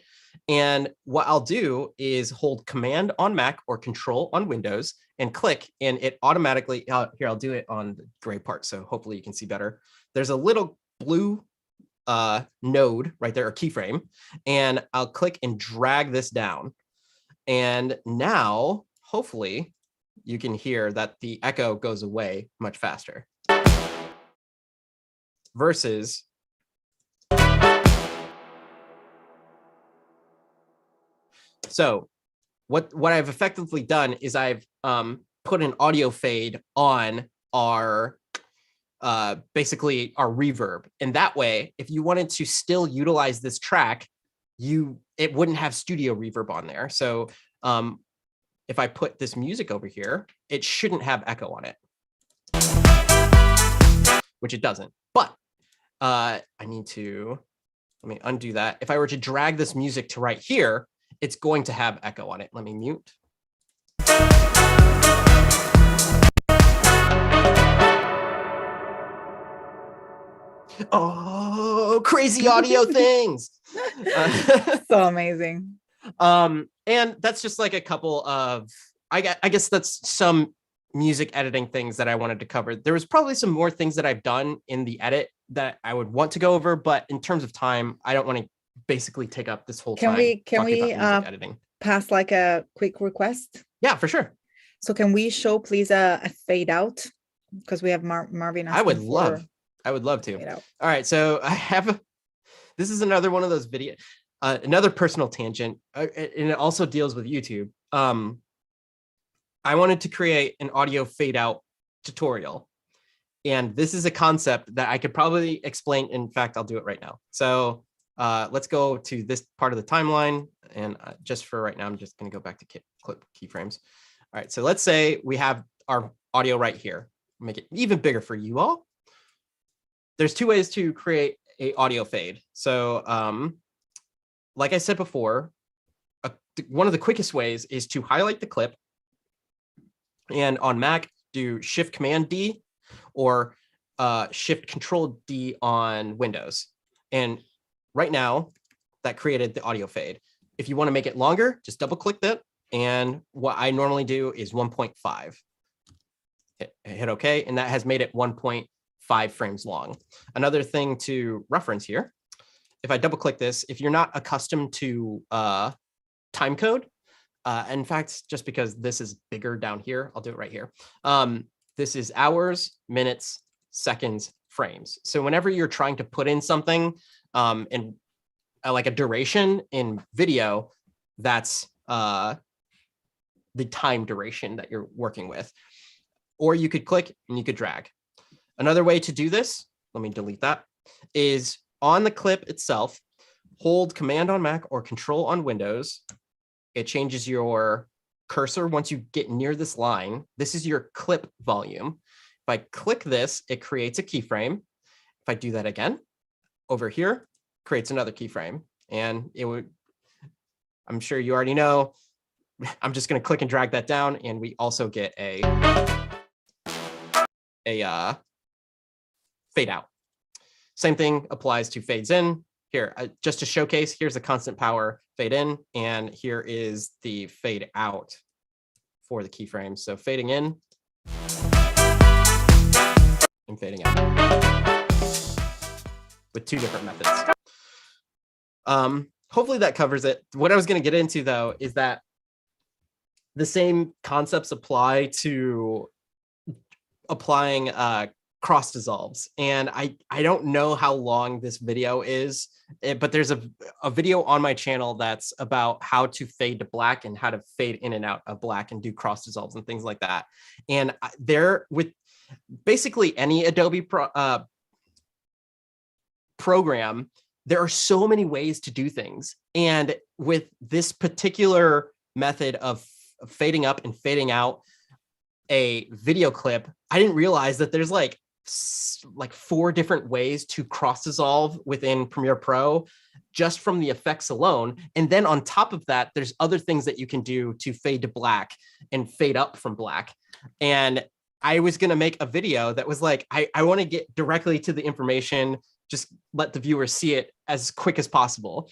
And what I'll do is hold Command on Mac or Control on Windows and click, and it automatically, here, I'll do it on the gray part, so hopefully you can see better. There's a little blue node right there, or keyframe, and I'll click and drag this down. And now, hopefully, you can hear that the echo goes away much faster. Versus so what I've effectively done is I've put an audio fade on our basically our reverb. And that way, if you wanted to still utilize this track, it wouldn't have studio reverb on there. So if I put this music over here, it shouldn't have echo on it, which it doesn't. But let me undo that. If I were to drag this music to right here, it's going to have echo on it. Let me mute. Oh, crazy audio things. So amazing. And that's just like a couple of, I guess that's some music editing things that I wanted to cover. There was probably some more things that I've done in the edit that I would want to go over, but in terms of time, I don't want to basically take up this whole time. Can we editing. Pass like a quick request? Yeah, for sure. So can we show please a fade out? Because we have Marvin. I would love to. All right, so I have this is another one of those video, another personal tangent, and it also deals with YouTube. I wanted to create an audio fade out tutorial, and this is a concept that I could probably explain. In fact, I'll do it right now. So let's go to this part of the timeline, and just for right now, I'm just going to go back to clip keyframes. All right, so let's say we have our audio right here. Make it even bigger for you all. There's two ways to create a audio fade. So like I said before, one of the quickest ways is to highlight the clip, and on Mac, do Shift Command D or Shift Control D on Windows. And right now that created the audio fade. If you want to make it longer, just double click that. And what I normally do is 1.5. Hit OK, and that has made it 1.5 frames long. Another thing to reference here, if I double click this, if you're not accustomed to time code, in fact, just because this is bigger down here, I'll do it right here. This is hours, minutes, seconds, frames. So whenever you're trying to put in something in like a duration in video, that's the time duration that you're working with. Or you could click and you could drag. Another way to do this, let me delete that, is on the clip itself, hold Command on Mac or Control on Windows. It changes your cursor once you get near this line. This is your clip volume. If I click this, it creates a keyframe. If I do that again, over here, creates another keyframe. And it would, I'm sure you already know, I'm just going to click and drag that down, and we also get a fade out. Same thing applies to fades in. Here, just to showcase, here's the constant power fade in, and here is the fade out for the keyframes. So fading in and fading out with two different methods. Hopefully that covers it. What I was going to get into, though, is that the same concepts apply to applying cross dissolves. And I don't know how long this video is, but there's a video on my channel that's about how to fade to black and how to fade in and out of black and do cross dissolves and things like that. And there, with basically any Adobe program, there are so many ways to do things. And with this particular method of fading up and fading out a video clip, I didn't realize that there's like 4 different ways to cross dissolve within Premiere Pro just from the effects alone. And then on top of that, there's other things that you can do to fade to black and fade up from black. And I was going to make a video that was like, I want to get directly to the information, just let the viewer see it as quick as possible.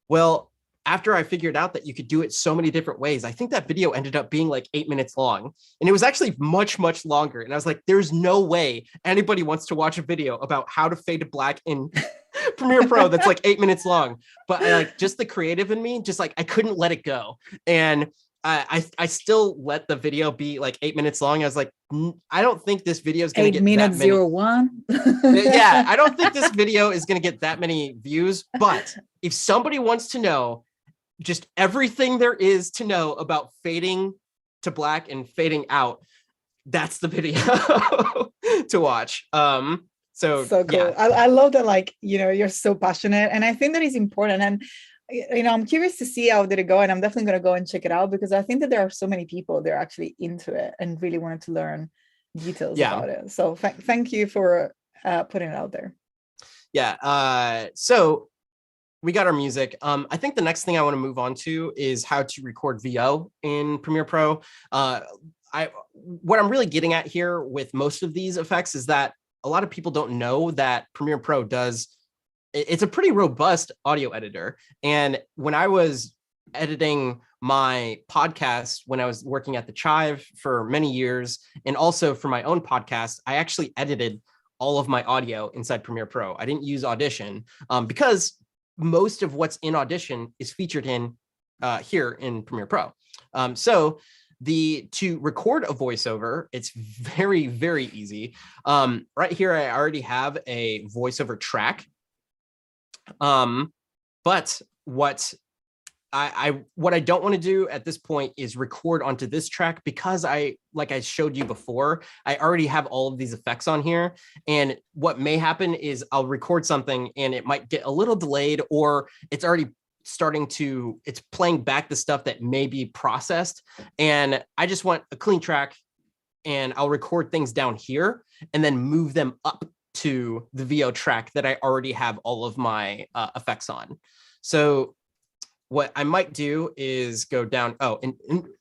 Well, after I figured out that you could do it so many different ways, I think that video ended up being like 8 minutes long. And it was actually much, much longer. And I was like, there's no way anybody wants to watch a video about how to fade to black in Premiere Pro that's like 8 minutes long. But like just the creative in me, just like I couldn't let it go. And I still let the video be like 8 minutes long. I was like, I don't think this video is going to get 8 minutes that many. 01. Yeah, I don't think this video is going to get that many views. But if somebody wants to know just everything there is to know about fading to black and fading out, that's the video to watch. So cool. Yeah. I love that, like, you know, you're so passionate, and I think that is important. And you know, I'm curious to see how did it go, and I'm definitely going to go and check it out, because I think that there are so many people that are actually into it and really wanted to learn details about it. So thank you for putting it out there. Yeah. So we got our music. I think the next thing I want to move on to is how to record VO in Premiere Pro. What I'm really getting at here with most of these effects is that a lot of people don't know that Premiere Pro it's a pretty robust audio editor. And when I was editing my podcast, when I was working at the Chive for many years, and also for my own podcast, I actually edited all of my audio inside Premiere Pro. I didn't use Audition because most of what's in Audition is featured in here in Premiere Pro. So to record a voiceover, it's very, very easy. Right here, I already have a voiceover track. But what I don't want to do at this point is record onto this track, because like I showed you before, I already have all of these effects on here. And what may happen is I'll record something and it might get a little delayed, or it's already it's playing back the stuff that may be processed. And I just want a clean track, and I'll record things down here and then move them up to the VO track that I already have all of my effects on. So what I might do is go down. Oh, and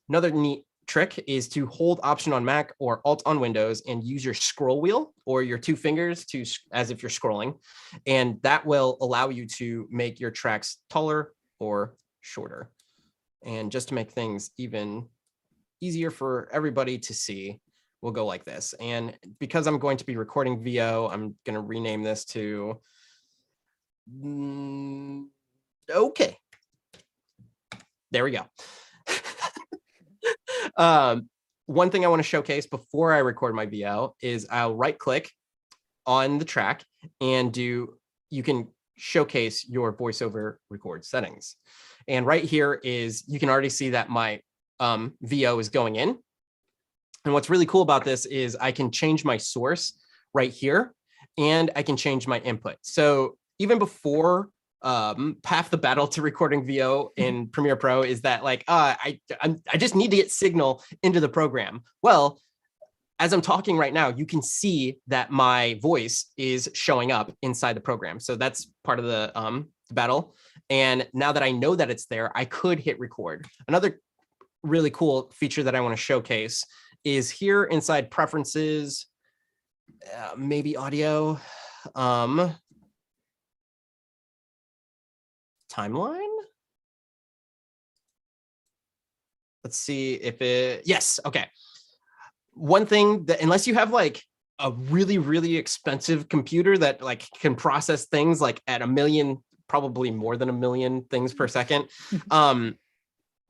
another neat trick is to hold Option on Mac or Alt on Windows and use your scroll wheel or your two fingers to as if you're scrolling. And that will allow you to make your tracks taller or shorter. And just to make things even easier for everybody to see, we'll go like this. And because I'm going to be recording VO, I'm going to rename this to, okay. There we go. One thing I want to showcase before I record my VO is I'll right click on the track and you can showcase your voiceover record settings. And right here is, you can already see that my VO is going in. And what's really cool about this is I can change my source right here and I can change my input. So even before half the battle to recording VO in Premiere Pro is that like, I just need to get signal into the program. Well, as I'm talking right now, you can see that my voice is showing up inside the program. So that's part of the battle. And now that I know that it's there, I could hit record. Another really cool feature that I want to showcase is here inside preferences, maybe audio, timeline. Let's see if it, yes, okay. One thing that, unless you have like a really, really expensive computer that like can process things like at 1 million, probably more than 1 million things per second.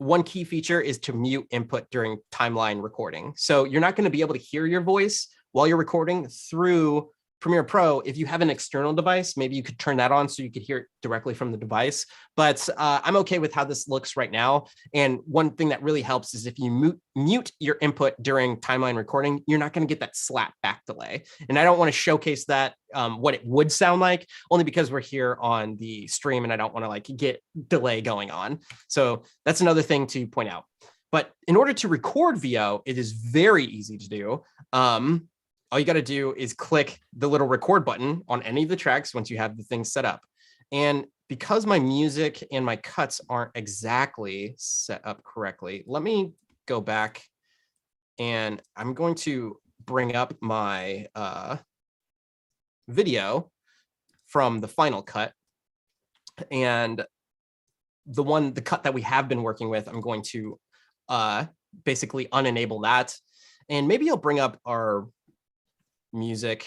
One key feature is to mute input during timeline recording. So you're not going to be able to hear your voice while you're recording through Premiere Pro. If you have an external device, maybe you could turn that on so you could hear it directly from the device. But I'm okay with how this looks right now. And one thing that really helps is if you mute your input during timeline recording, you're not going to get that slap back delay. And I don't want to showcase that, what it would sound like, only because we're here on the stream and I don't want to like get delay going on. So that's another thing to point out. But in order to record VO, it is very easy to do. All you got to do is click the little record button on any of the tracks once you have the thing set up. And because my music and my cuts aren't exactly set up correctly, let me go back and I'm going to bring up my video from the final cut. And the cut that we have been working with, I'm going to basically unenable that. And maybe I'll bring up our music.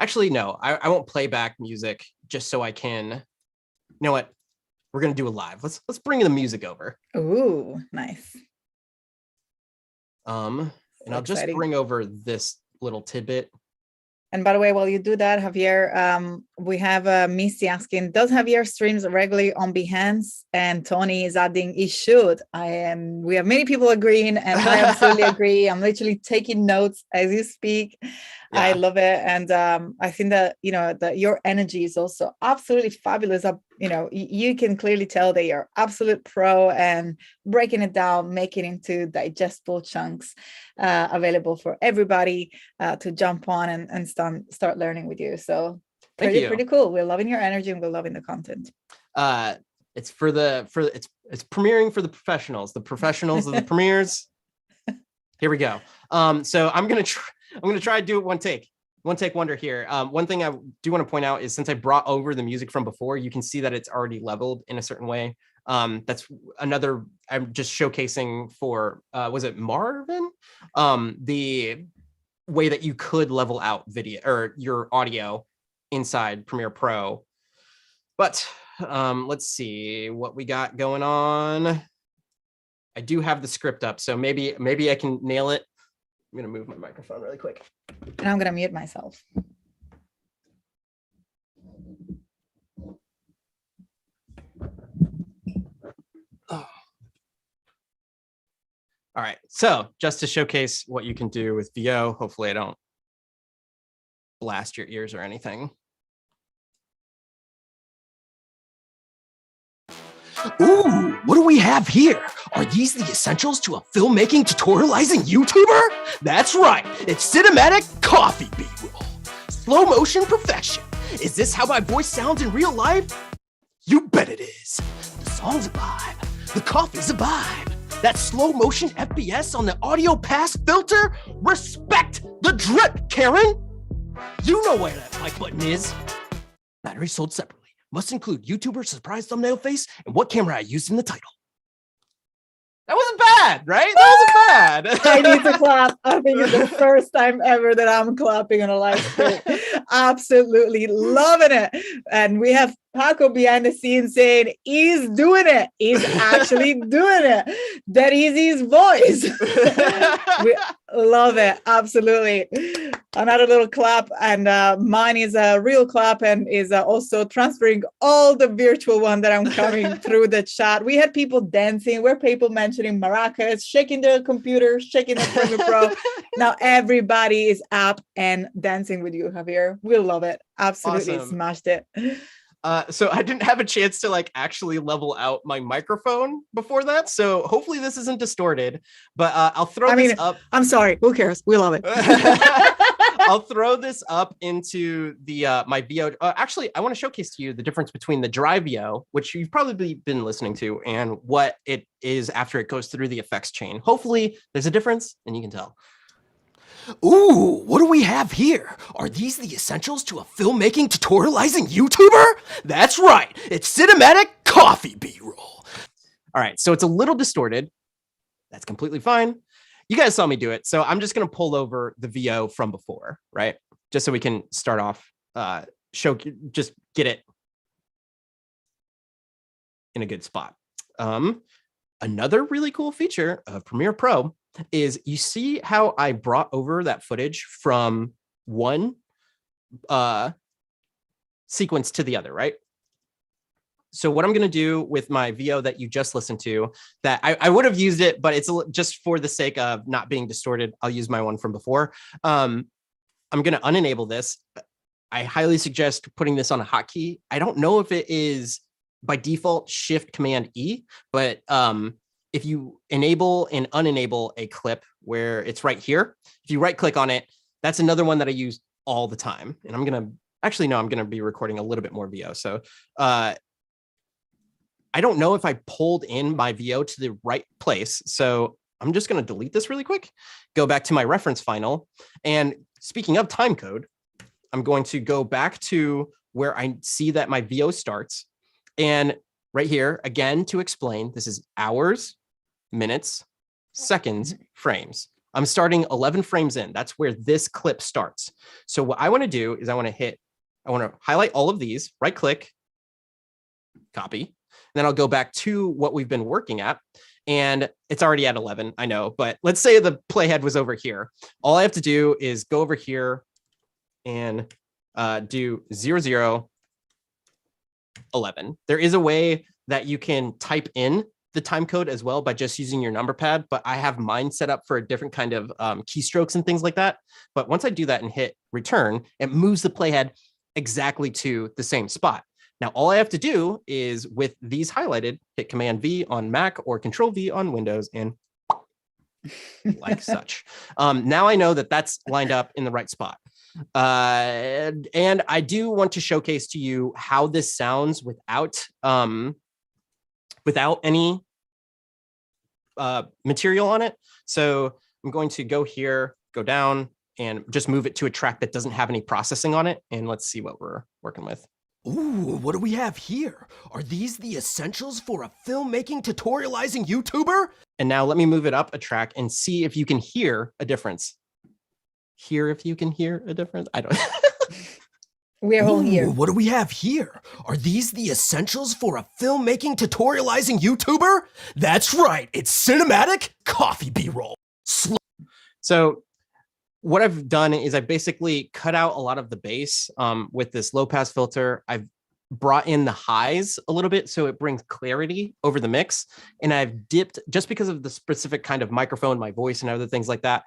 Actually, no, I won't play back music just so I can, you know what? We're going to do a live. Let's bring the music over. Ooh, nice. And I'll just bring over this little tidbit. And by the way, while you do that, Javier, we have Missy asking, does Javier streams regularly on Behance? And Tony is adding, he should. We have many people agreeing, and I absolutely agree. I'm literally taking notes as you speak. Yeah. I love it. And I think that, that your energy is also absolutely fabulous. You can clearly tell that you're absolute pro and breaking it down, making it into digestible chunks available for everybody to jump on and start learning with you. So pretty cool. We're loving your energy and we're loving the content. It's it's premiering for the professionals of the premieres. Here we go. So I'm gonna try to do it one take wonder here. One thing I do want to point out is since I brought over the music from before, you can see that it's already leveled in a certain way. That's another, I'm just showcasing for, was it Marvin? The way that you could level out video or your audio inside Premiere Pro. But let's see what we got going on. I do have the script up, so maybe I can nail it. I'm going to move my microphone really quick. And I'm going to mute myself. Oh. All right. So just to showcase what you can do with VO, hopefully I don't blast your ears or anything. Ooh, what do we have here? Are these the essentials to a filmmaking tutorializing YouTuber? That's right, it's cinematic coffee B-roll. Slow motion perfection. Is this how my voice sounds in real life? You bet it is. The song's a vibe. The coffee's a vibe. That slow motion FPS on the audio pass filter? Respect the drip, Karen! You know where that like button is. Battery sold separately. Must include YouTuber surprise thumbnail face and what camera I used in the title. That wasn't bad, right? That wasn't bad. I need to clap. I think it's the first time ever that I'm clapping on a live stream. Absolutely loving it. And we have Paco behind the scenes saying he's doing it. He's actually doing it. That is his voice. We love it. Absolutely. Another little clap, and mine is a real clap and is also transferring all the virtual one that I'm coming through the chat. We had people dancing. We're people mentioning maracas, shaking their computer, shaking the Premiere Pro. Now everybody is up and dancing with you, Javier. We love it. Absolutely Awesome. Smashed it. So I didn't have a chance to like actually level out my microphone before that. So hopefully this isn't distorted, but I'll throw this up. I'm sorry. Who cares? We love it. I'll throw this up into the my VO. Actually, I want to showcase to you the difference between the dry VO, which you've probably been listening to, and what it is after it goes through the effects chain. Hopefully there's a difference and you can tell. Ooh, what do we have here? Are these the essentials to a filmmaking tutorializing YouTuber? That's right, it's cinematic coffee B-roll. All right, so it's a little distorted. That's completely fine. You guys saw me do it, so I'm just gonna pull over the VO from before, right? Just so we can start off, just get it in a good spot. Another really cool feature of Premiere Pro is you see how I brought over that footage from one sequence to the other, right? So what I'm going to do with my VO that you just listened to, that I would have used it, but it's just for the sake of not being distorted, I'll use my one from before. I'm going to unenable this. I highly suggest putting this on a hotkey. I don't know if it is by default Shift Command E, but if you enable and unenable a clip where it's right here, if you right click on it, that's another one that I use all the time. And I'm going to be recording a little bit more VO. So I don't know if I pulled in my VO to the right place. So I'm just going to delete this really quick, go back to my reference final. And speaking of time code, I'm going to go back to where I see that my VO starts. And right here, again, to explain, this is hours, minutes, seconds, frames. I'm starting 11 frames in. That's where this clip starts. So what I want to do is I want to highlight all of these, right click, copy. And then I'll go back to what we've been working at. And it's already at 11, I know, but let's say the playhead was over here. All I have to do is go over here and do 00, 11. There is a way that you can type in the time code as well by just using your number pad, but I have mine set up for a different kind of keystrokes and things like that. But once I do that and hit return, it moves the playhead exactly to the same spot. Now, all I have to do is with these highlighted, hit Command V on Mac or Control V on Windows and like such. Now I know that that's lined up in the right spot. And I do want to showcase to you how this sounds without any material on it. So I'm going to go here, go down, and just move it to a track that doesn't have any processing on it. And let's see what we're working with. Ooh, what do we have here? Are these the essentials for a filmmaking tutorializing YouTuber? And now let me move it up a track and see if you can hear a difference. Hear if you can hear a difference. I don't. We're all here. What do we have here? Are these the essentials for a filmmaking tutorializing YouTuber? That's right, it's cinematic coffee B-roll. So what I've done is I basically cut out a lot of the bass with this low pass filter. I've brought in the highs a little bit so it brings clarity over the mix. And I've dipped, just because of the specific kind of microphone, my voice and other things like that,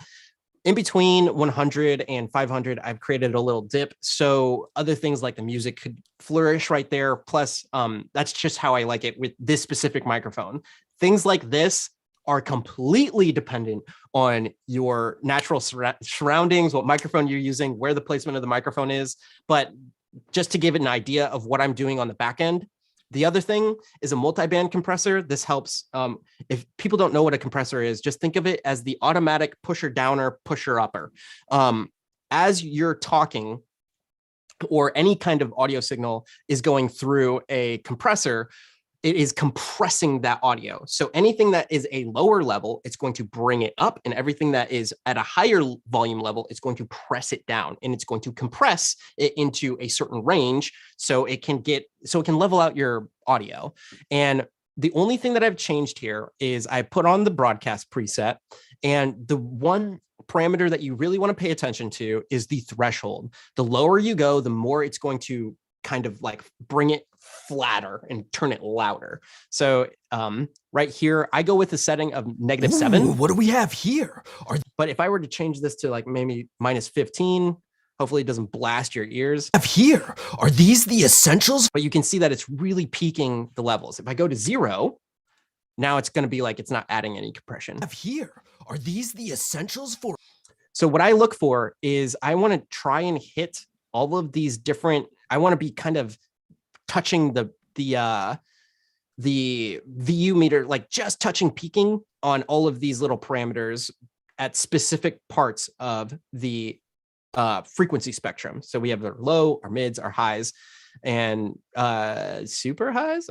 in between 100 and 500, I've created a little dip. So other things like the music could flourish right there. Plus, that's just how I like it with this specific microphone. Things like this are completely dependent on your natural surroundings, what microphone you're using, where the placement of the microphone is. But just to give it an idea of what I'm doing on the back end, The other thing is a multi-band compressor. This helps. If people don't know what a compressor is, just think of it as the automatic pusher downer, pusher upper. As you're talking, or any kind of audio signal is going through a compressor, it is compressing that audio. So anything that is a lower level, it's going to bring it up, and everything that is at a higher volume level, it's going to press it down, and it's going to compress it into a certain range so it can level out your audio. And the only thing that I've changed here is I put on the broadcast preset, and the one parameter that you really want to pay attention to is the threshold. The lower you go, the more it's going to kind of like bring it flatter and turn it louder. So right here, I go with a setting of -7. What do we have here? But if I were to change this to like maybe -15, hopefully it doesn't blast your ears. Here, are these the essentials? But you can see that it's really peaking the levels. If I go to 0, now it's going to be like it's not adding any compression. Here, are these the essentials for? So what I look for is I want to try and hit all of these different. I want to be kind of touching the VU meter, like just touching peaking on all of these little parameters at specific parts of the frequency spectrum. So we have our low, our mids, our highs, and super highs.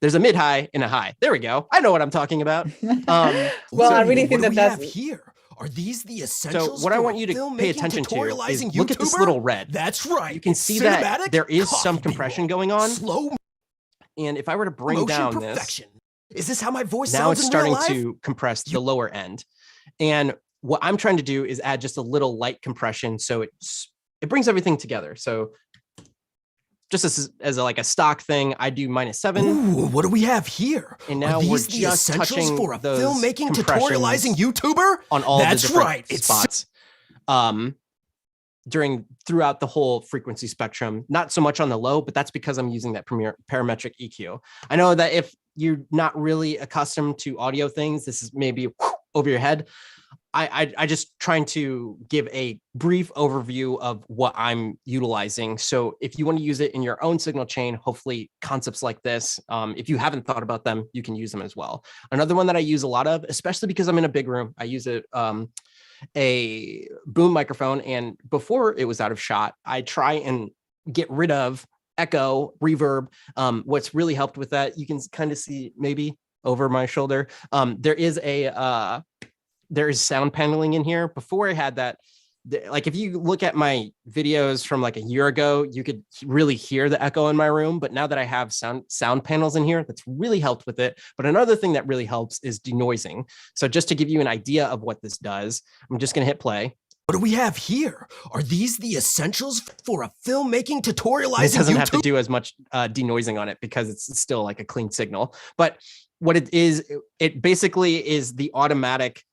There's a mid high and a high. There we go. I know what I'm talking about. Well, I really think that's here. Are these the essentials? So what I want you to pay attention to is look at this little red. That's right. You can see that there is some compression going on. Slow. And if I were to bring down this, is this how my voice now sounds it's in starting real life? to compress the lower end. And what I'm trying to do is add just a little light compression so it brings everything together. So just as like a stock thing, I do -7. Ooh, what do we have here? And now we're just touching for a those filmmaking tutorializing YouTuber on all That's the different right. spots. Throughout the whole frequency spectrum, not so much on the low, but that's because I'm using that parametric EQ. I know that if you're not really accustomed to audio things, this is maybe over your head. I just trying to give a brief overview of what I'm utilizing. So if you want to use it in your own signal chain, hopefully concepts like this, if you haven't thought about them, you can use them as well. Another one that I use a lot of, especially because I'm in a big room, I use a boom microphone. And before it was out of shot, I try and get rid of echo, reverb. What's really helped with that, you can kind of see maybe over my shoulder, there is sound paneling in here. Before I had that, like if you look at my videos from like a year ago, you could really hear the echo in my room. But now that I have sound panels in here, that's really helped with it. But another thing that really helps is denoising. So just to give you an idea of what this does, I'm just going to hit play. What do we have here? Are these the essentials for a filmmaking tutorializing This doesn't YouTube? have to do as much denoising on it because it's still like a clean signal. But what it is, it basically is the automatic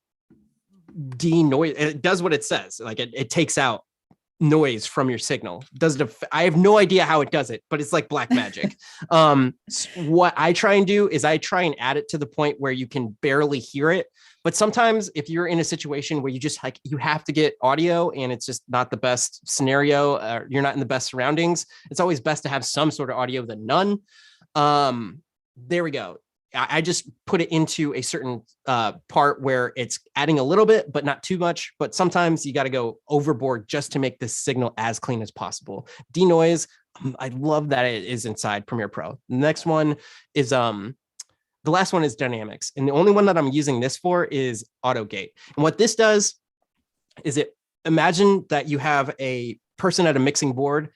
denoise. It does what it says. Like it takes out noise from your signal. I have no idea how it does it, but it's like black magic. What I try and do is I try and add it to the point where you can barely hear it. But sometimes if you're in a situation where you just like, you have to get audio and it's just not the best scenario, you're not in the best surroundings, it's always best to have some sort of audio than none. There we go. I just put it into a certain part where it's adding a little bit, but not too much. But sometimes you got to go overboard just to make this signal as clean as possible. Denoise, I love that it is inside Premiere Pro. The next one is, the last one is dynamics. And the only one that I'm using this for is auto gate. And what this does is imagine that you have a person at a mixing board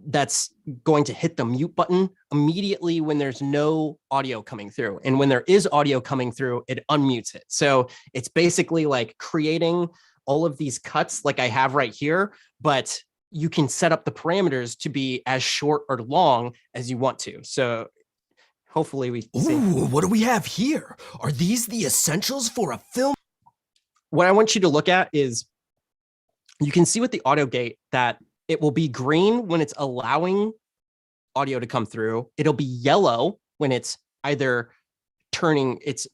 that's going to hit the mute button immediately when there's no audio coming through. And when there is audio coming through, it unmutes it. So it's basically like creating all of these cuts like I have right here, but you can set up the parameters to be as short or long as you want to. So hopefully we see. Ooh, what do we have here? Are these the essentials for a film? What I want you to look at is you can see with the auto gate that it will be green when it's allowing audio to come through. It'll be yellow when it's either it's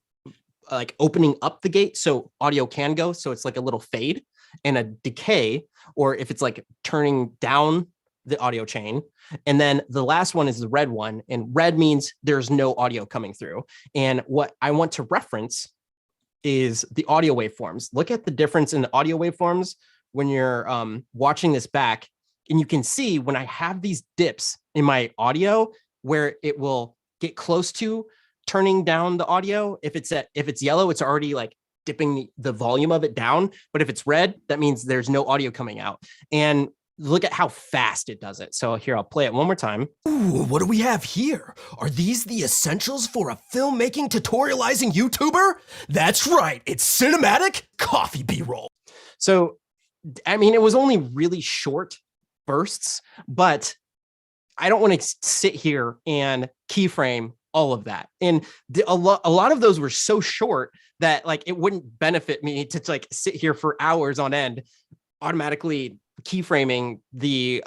like opening up the gate so audio can go. So it's like a little fade and a decay, or if it's like turning down the audio chain. And then the last one is the red one, and red means there's no audio coming through. And what I want to reference is the audio waveforms. Look at the difference in the audio waveforms when you're watching this back, and you can see when I have these dips in my audio where it will get close to turning down the audio. If it's yellow, it's already like dipping the volume of it down. But if it's red, that means there's no audio coming out. And look at how fast it does it. So here, I'll play it one more time. Ooh, what do we have here? Are these the essentials for a filmmaking tutorializing YouTuber? That's right, it's cinematic coffee B-roll. So, I mean, it was only really short bursts, but I don't want to sit here and keyframe all of that. And a lot of those were so short that like it wouldn't benefit me to like sit here for hours on end automatically keyframing the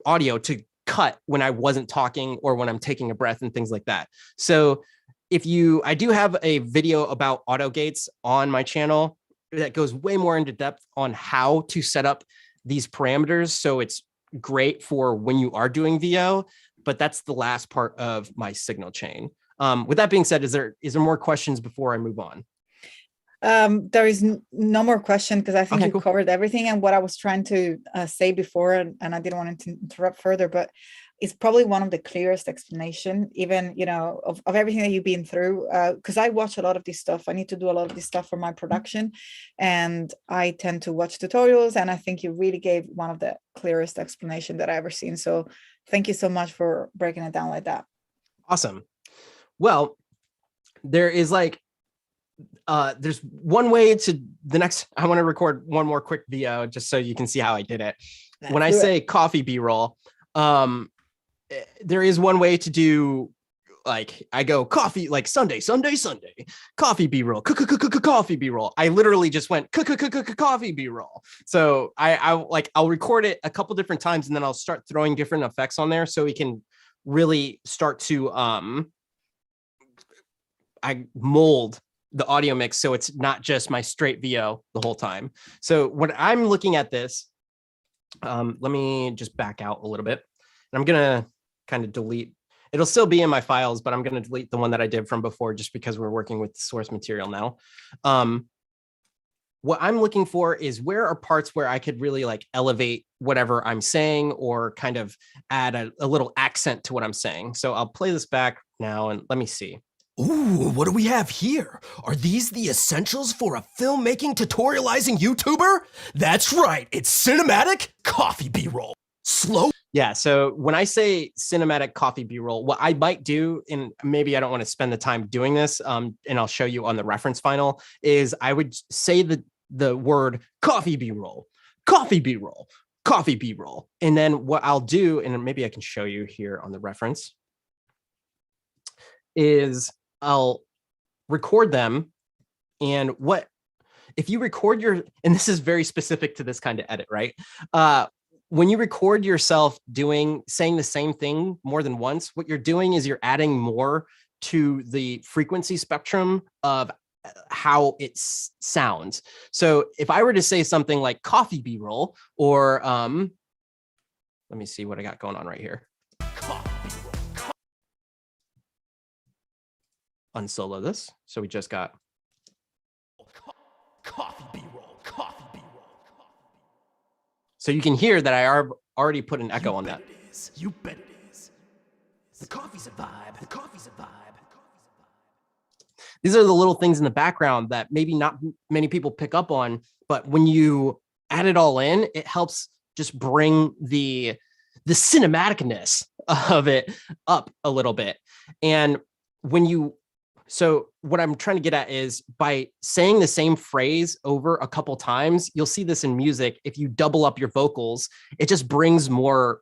audio to cut when I wasn't talking or when I'm taking a breath and things like that. So I do have a video about auto gates on my channel that goes way more into depth on how to set up these parameters. So it's great for when you are doing VO, but that's the last part of my signal chain. With that being said, is there more questions before I move on? There is no more question because I think Okay, you cool. covered everything. And what I was trying to say before, and I didn't want to interrupt further, but it's probably one of the clearest explanation, even, you know, of everything that you've been through. Because I watch a lot of this stuff. I need to do a lot of this stuff for my production, and I tend to watch tutorials. And I think you really gave one of the clearest explanation that I ever seen. So thank you so much for breaking it down like that. Awesome. Well, there is like, there's one way to the next. I want to record one more quick video just so you can see how I did it. When I say coffee B-roll, there is one way to do, like, I go coffee, like Sunday, coffee B-roll, coffee B-roll. I literally just went coffee B-roll. So I'll record it a couple different times, and then I'll start throwing different effects on there so we can really start to I mold the audio mix so it's not just my straight VO the whole time. So when I'm looking at this, let me just back out a little bit. And I'm gonna kind of delete. It'll still be in my files, but I'm gonna delete the one that I did from before just because we're working with the source material now. What I'm looking for is where are parts where I could really like elevate whatever I'm saying or kind of add a little accent to what I'm saying. So I'll play this back now and let me see. Ooh, what do we have here? Are these the essentials for a filmmaking tutorializing YouTuber? That's right, it's cinematic coffee B-roll. Slow. Yeah, so when I say cinematic coffee B-roll, what I might do, and maybe I don't want to spend the time doing this, and I'll show you on the reference final, is I would say the word coffee B-roll, coffee B-roll, coffee B-roll. And then what I'll do, and maybe I can show you here on the reference, is I'll record them. And if you record and this is very specific to this kind of edit, right? When you record yourself saying the same thing more than once, what you're doing is you're adding more to the frequency spectrum of how it sounds. So if I were to say something like coffee B-roll, or let me see what I got going on right here. Unsolo this. So we just got coffee B-roll, coffee B-roll. So you can hear that I already put an echo on that. You bet it is. The coffee's a vibe. The coffee's a vibe. These are the little things in the background that maybe not many people pick up on, but when you add it all in, it helps just bring the cinematicness of it up a little bit. And so what I'm trying to get at is by saying the same phrase over a couple times, you'll see this in music. If you double up your vocals, it just brings more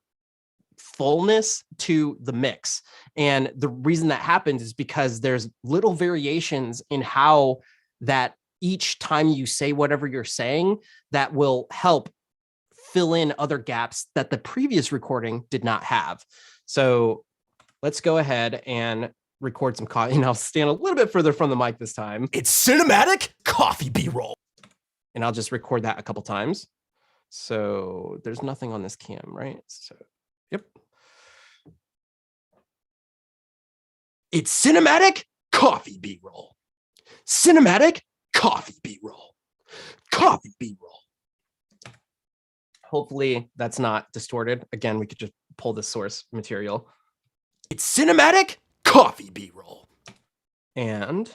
fullness to the mix. And the reason that happens is because there's little variations in how that each time you say whatever you're saying, that will help fill in other gaps that the previous recording did not have. So let's go ahead and record some coffee, and I'll stand a little bit further from the mic this time. It's cinematic coffee B-roll. And I'll just record that a couple times. So there's nothing on this cam, right? So It's cinematic coffee B-roll. Cinematic coffee B-roll. Coffee B-roll. Hopefully that's not distorted. Again, we could just pull the source material. It's cinematic coffee B-roll. And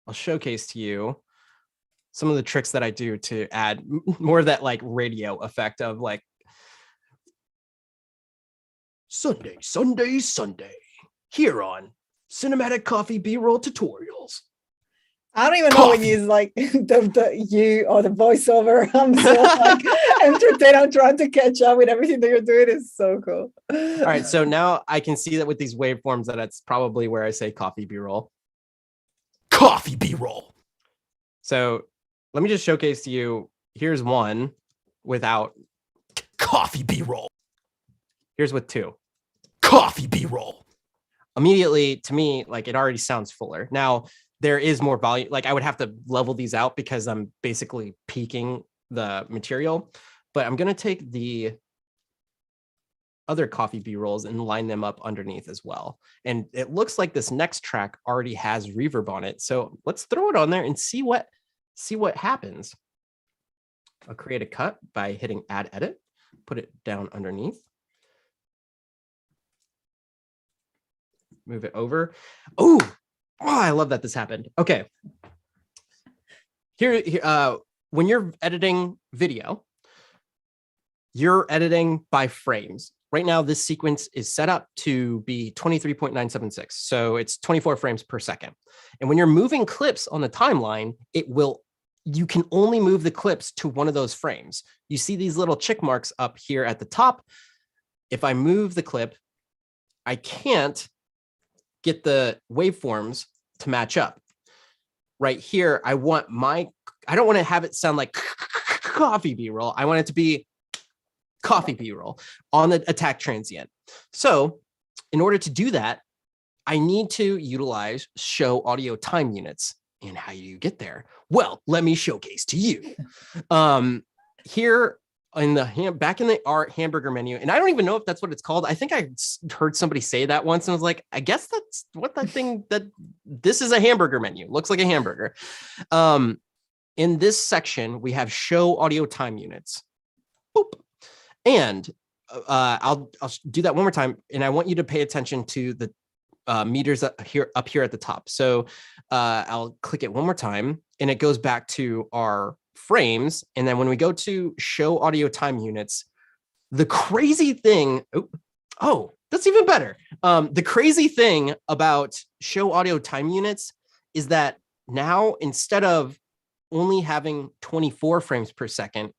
I'll showcase to you some of the tricks that I do to add more of that like radio effect of like Sunday, Sunday, Sunday. Here on Cinematic Coffee B-roll Tutorials. I don't even know when you use like the you or the voiceover. I'm so like entertained. I'm trying to catch up with everything that you're doing. It's so cool. All right, so now I can see that with these waveforms that it's probably where I say coffee B-roll. Coffee B-roll. So let me just showcase to you. Here's one without coffee B-roll. Here's with two. Coffee B-roll. Immediately to me, like it already sounds fuller. Now there is more volume. Like I would have to level these out because I'm basically peaking the material, but I'm going to take the other coffee B-rolls and line them up underneath as well. And it looks like this next track already has reverb on it. So let's throw it on there and see what happens. I'll create a cut by hitting add edit, put it down underneath. Move it over. Oh, I love that this happened. Okay. Here, when you're editing video, you're editing by frames. Right now, this sequence is set up to be 23.976. So it's 24 frames per second. And when you're moving clips on the timeline, you can only move the clips to one of those frames. You see these little check marks up here at the top. If I move the clip, I can't get the waveforms to match up. Right here, I don't want to have it sound like coffee B-roll. I want it to be coffee B-roll on the attack transient. So in order to do that, I need to utilize show audio time units. And how do you get there? Well, let me showcase to you. Here in the back in the art hamburger menu, and I don't even know if that's what it's called. I think I heard somebody say that once and was like, I guess that's what this is a hamburger menu. Looks like a hamburger. In this section, we have show audio time units. Boop. And I'll do that one more time. And I want you to pay attention to the meters up here at the top. So I'll click it one more time and it goes back to our frames. And then when we go to show audio time units, the crazy thing, that's even better. The crazy thing about show audio time units is that now instead of only having 24 frames per second,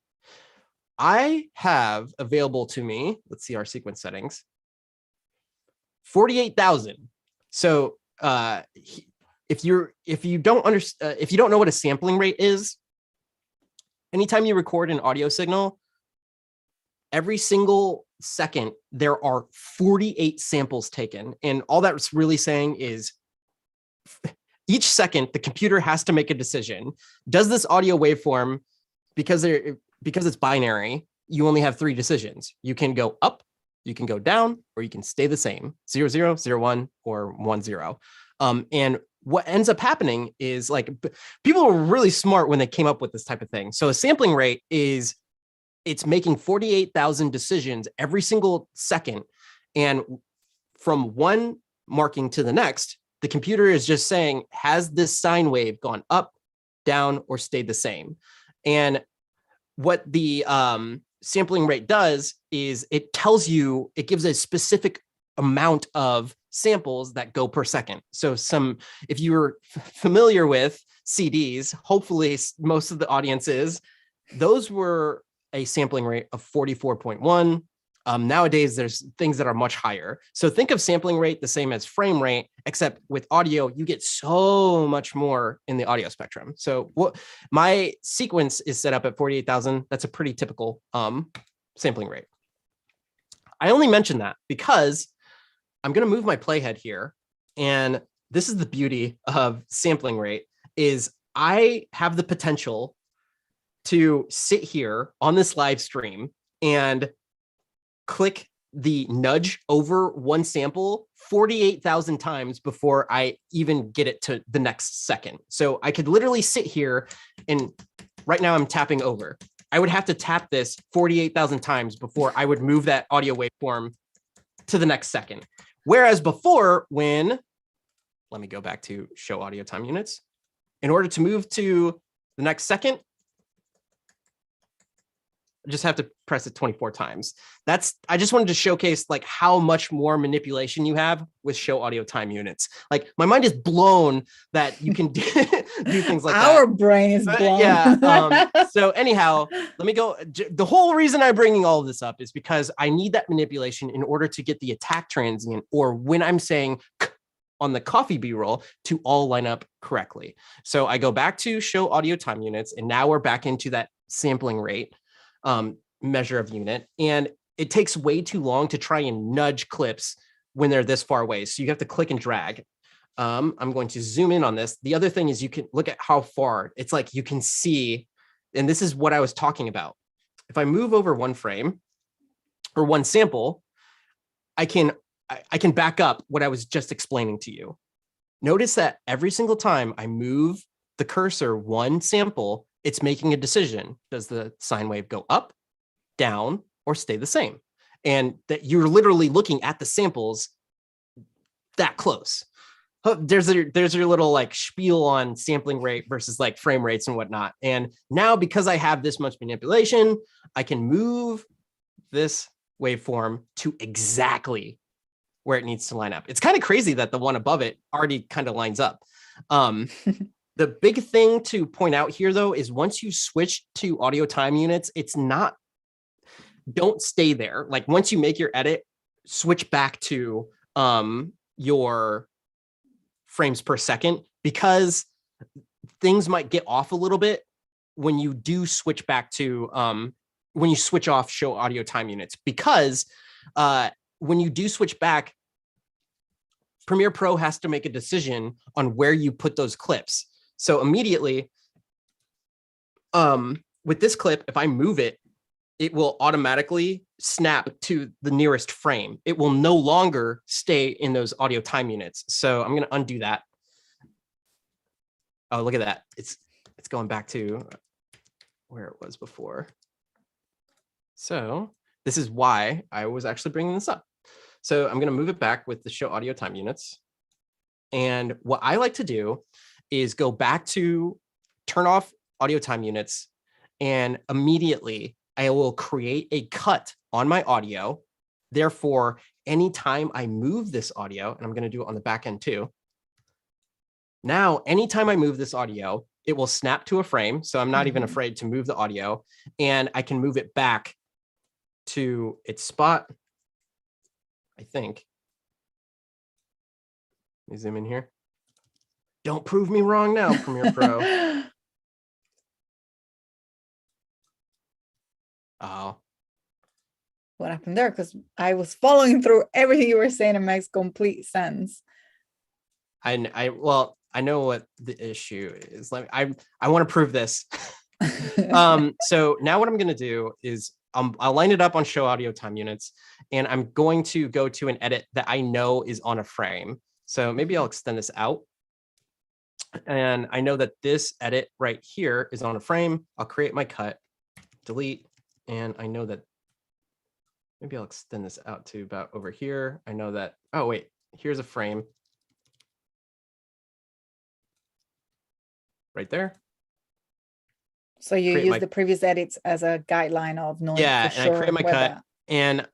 I have available to me, let's see our sequence settings, 48,000. So if you don't know what a sampling rate is, anytime you record an audio signal, every single second, there are 48 samples taken. And all that's really saying is each second, the computer has to make a decision. Does this audio waveform, because it's binary, you only have 3 decisions. You can go up, you can go down, or you can stay the same, 0, 0, 0, 1, or 1, 0. And what ends up happening is like people were really smart when they came up with this type of thing. So a sampling rate is it's making 48,000 decisions every single second. And from one marking to the next, the computer is just saying, has this sine wave gone up, down, or stayed the same? And what the sampling rate does is it gives a specific amount of samples that go per second. So if you're familiar with CDs, hopefully most of the audience is, those were a sampling rate of 44.1. Nowadays, there's things that are much higher. So think of sampling rate the same as frame rate, except with audio, you get so much more in the audio spectrum. So my sequence is set up at 48,000. That's a pretty typical sampling rate. I only mention that because I'm going to move my playhead here. And this is the beauty of sampling rate is I have the potential to sit here on this live stream and click the nudge over one sample 48,000 times before I even get it to the next second. So I could literally sit here and right now I'm tapping over. I would have to tap this 48,000 times before I would move that audio waveform to the next second. Whereas before, let me go back to show audio time units. In order to move to the next second, I just have to press it 24 times. I just wanted to showcase like how much more manipulation you have with show audio time units. Like my mind is blown that you can do things like that. Our brain is blown. Yeah. So anyhow, let me go. The whole reason I'm bringing all of this up is because I need that manipulation in order to get the attack transient, or when I'm saying on the coffee B-roll, to all line up correctly. So I go back to show audio time units, and now we're back into that sampling rate measure of unit. And it takes way too long to try and nudge clips when they're this far away. So you have to click and drag. I'm going to zoom in on this. The other thing is you can look at how far it's like you can see, and this is what I was talking about. If I move over one frame or one sample, I can back up what I was just explaining to you. Notice that every single time I move the cursor one sample, it's making a decision. Does the sine wave go up, down, or stay the same? And that you're literally looking at the samples that close. There's your little like spiel on sampling rate versus like frame rates and whatnot. And now because I have this much manipulation, I can move this waveform to exactly where it needs to line up. It's kind of crazy that the one above it already kind of lines up. The big thing to point out here, though, is once you switch to audio time units, don't stay there. Like once you make your edit, switch back to your frames per second, because things might get off a little bit when you do switch back to, when you switch off show audio time units, because when you do switch back, Premiere Pro has to make a decision on where you put those clips. So immediately, with this clip, if I move it, it will automatically snap to the nearest frame. It will no longer stay in those audio time units. So I'm going to undo that. Oh, look at that. It's going back to where it was before. So this is why I was actually bringing this up. So I'm going to move it back with the show audio time units. And what I like to do is go back to turn off audio time units, and immediately I will create a cut on my audio. Therefore, anytime I move this audio, and I'm going to do it on the back end too. Now, anytime I move this audio, it will snap to a frame. So I'm not even afraid to move the audio, and I can move it back to its spot, I think. Let me zoom in here. Don't prove me wrong now, Premiere Pro. Oh. What happened there? Because I was following through everything you were saying. It makes complete sense. I know what the issue is. I want to prove this. So now what I'm going to do is I'll line it up on show audio time units, and I'm going to go to an edit that I know is on a frame. So maybe I'll extend this out. And I know that this edit right here is on a frame. I'll create my cut, delete, and I know that maybe I'll extend this out to about over here. I know that, oh wait, here's a frame right there. So you use the previous edits as a guideline of knowing. Yeah, for and sure I create my cut, and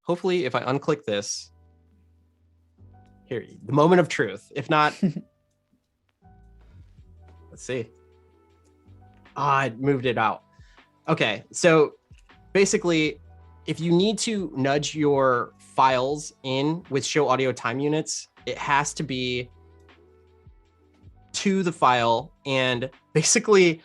hopefully if I unclick this, here, the moment of truth. If not, let's see. I moved it out. Okay, so basically, if you need to nudge your files in with show audio time units, it has to be to the file, and basically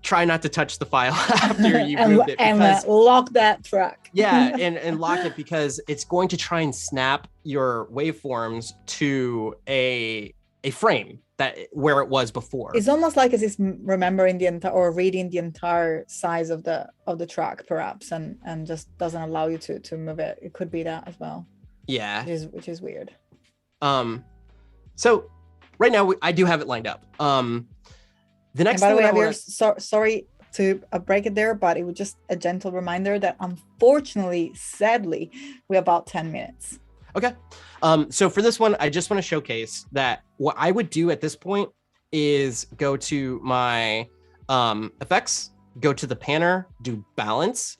try not to touch the file after you moved it. And lock that track. Yeah, and lock it, because it's going to try and snap your waveforms to a a frame that where it was before. It's almost like it's remembering the entire or reading the entire size of the track, perhaps, and just doesn't allow you to move it. It could be that as well. Yeah, which is weird. So right now I do have it lined up. The next and by thing the way, sorry to break it there, but it was just a gentle reminder that unfortunately, sadly, we're about 10 minutes. Okay. So for this one, I just want to showcase that what I would do at this point is go to my effects, go to the panner, do balance.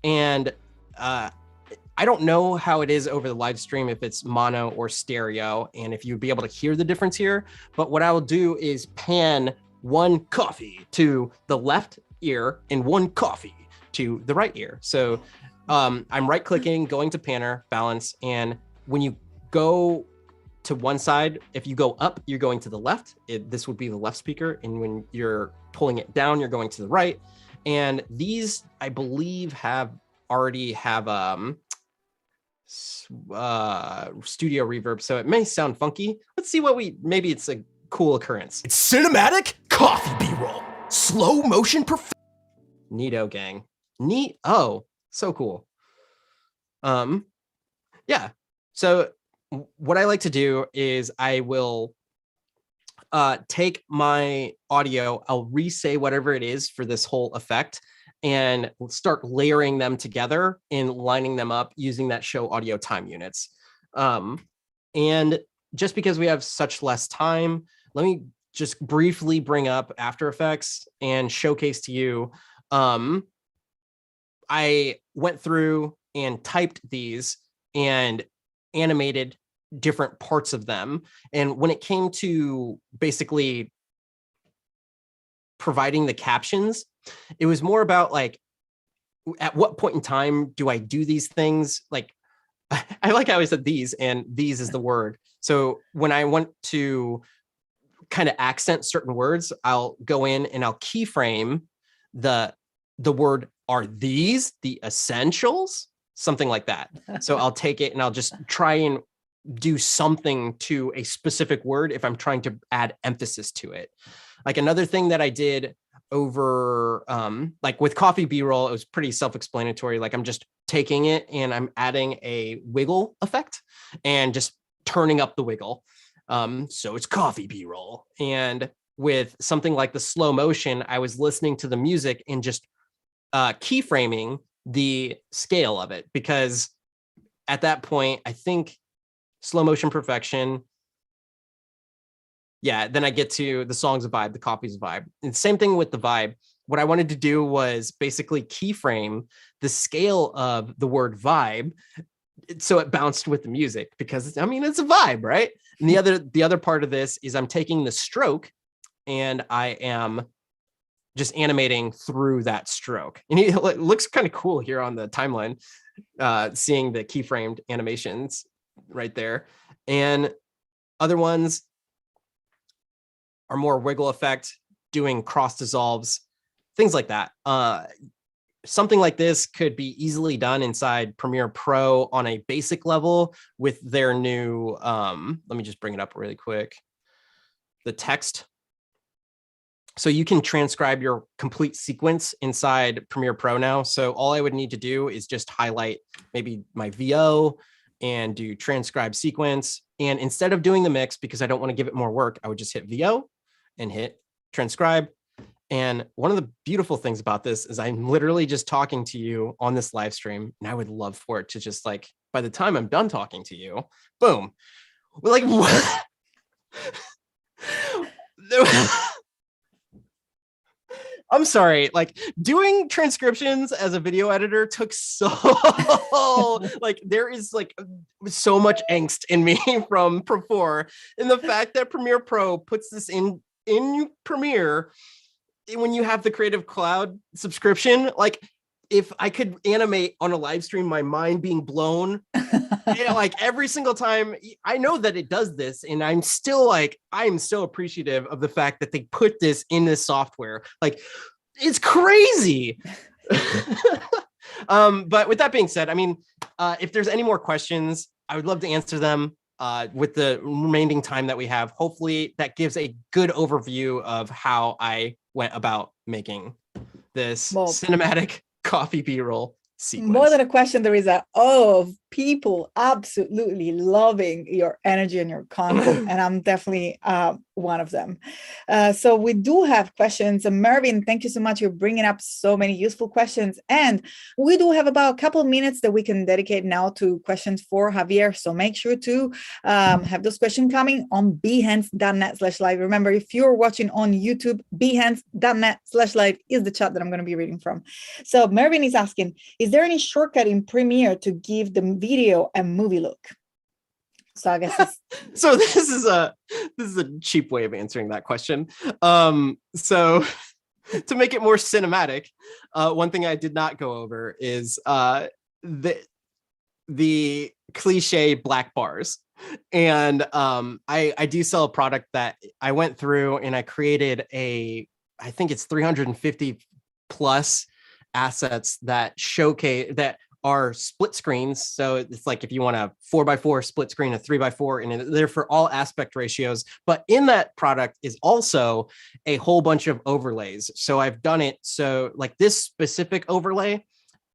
And I don't know how it is over the live stream, if it's mono or stereo, and if you'd be able to hear the difference here. But what I will do is pan one coffee to the left ear and one coffee to the right ear. So I'm right clicking, going to panner, balance, and when you go to one side, if you go up, you're going to the left. This would be the left speaker. And when you're pulling it down, you're going to the right. And these, I believe, already have studio reverb. So it may sound funky. Let's see maybe it's a cool occurrence. It's cinematic coffee B-roll. Slow motion Neato gang. Neat. Oh, so cool. Yeah. So what I like to do is I will take my audio, I'll re-say whatever it is for this whole effect and start layering them together and lining them up using that show audio time units. And just because we have such less time, let me just briefly bring up After Effects and showcase to you. I went through and typed these and animated different parts of them. And when it came to basically providing the captions, it was more about like, at what point in time do I do these things? Like, I like how I said these, and these is the word. So when I want to kind of accent certain words, I'll go in and I'll keyframe the word, are these the essentials? Something like that. So I'll take it and I'll just try and do something to a specific word if I'm trying to add emphasis to it. Like another thing that I did over, like with coffee B-roll, it was pretty self-explanatory. Like I'm just taking it and I'm adding a wiggle effect and just turning up the wiggle. So it's coffee B-roll. And with something like the slow motion, I was listening to the music and just keyframing the scale of it, because at that point, I think slow motion perfection. Yeah, then I get to the song's a vibe, the coffee's a vibe. And same thing with the vibe. What I wanted to do was basically keyframe the scale of the word vibe so it bounced with the music, because I mean, it's a vibe, right? And the other part of this is I'm taking the stroke and I am just animating through that stroke. And it looks kind of cool here on the timeline, seeing the keyframed animations right there. And other ones are more wiggle effect, doing cross dissolves, things like that. Something like this could be easily done inside Premiere Pro on a basic level with their new, let me just bring it up really quick, the text. So you can transcribe your complete sequence inside Premiere Pro now. So all I would need to do is just highlight maybe my VO and do transcribe sequence. And instead of doing the mix, because I don't want to give it more work, I would just hit VO and hit transcribe. And one of the beautiful things about this is I'm literally just talking to you on this live stream. And I would love for it to just like, by the time I'm done talking to you, boom. We're like, what? I'm sorry, like doing transcriptions as a video editor took so like there is like so much angst in me from Pro 4, and the fact that Premiere Pro puts this in Premiere when you have the Creative Cloud subscription, like if I could animate on a live stream, my mind being blown, like every single time. I know that it does this, and I'm still appreciative of the fact that they put this in this software. Like, it's crazy. But with that being said, I mean, if there's any more questions, I would love to answer them. with the remaining time that we have, hopefully that gives a good overview of how I went about making this cinematic coffee B-roll sequence. More than a question, there is of people absolutely loving your energy and your content, and I'm definitely one of them. So we do have questions. Mervin, thank you so much. You're bringing up so many useful questions, and we do have about a couple of minutes that we can dedicate now to questions for Javier. So make sure to have those questions coming on behance.net/live. Remember, if you're watching on YouTube, behance.net/live is the chat that I'm going to be reading from. So Mervin is asking, is there any shortcut in Premiere to give the video a movie look? So I guess so this is a cheap way of answering that question. So to make it more cinematic, one thing I did not go over is the cliche black bars. And I do sell a product that I went through and I created I think it's 350 plus assets that showcase that are split screens. So it's like if you want a 4x4 split screen, a 3x4, and they're for all aspect ratios. But in that product is also a whole bunch of overlays. So I've done it so like this specific overlay,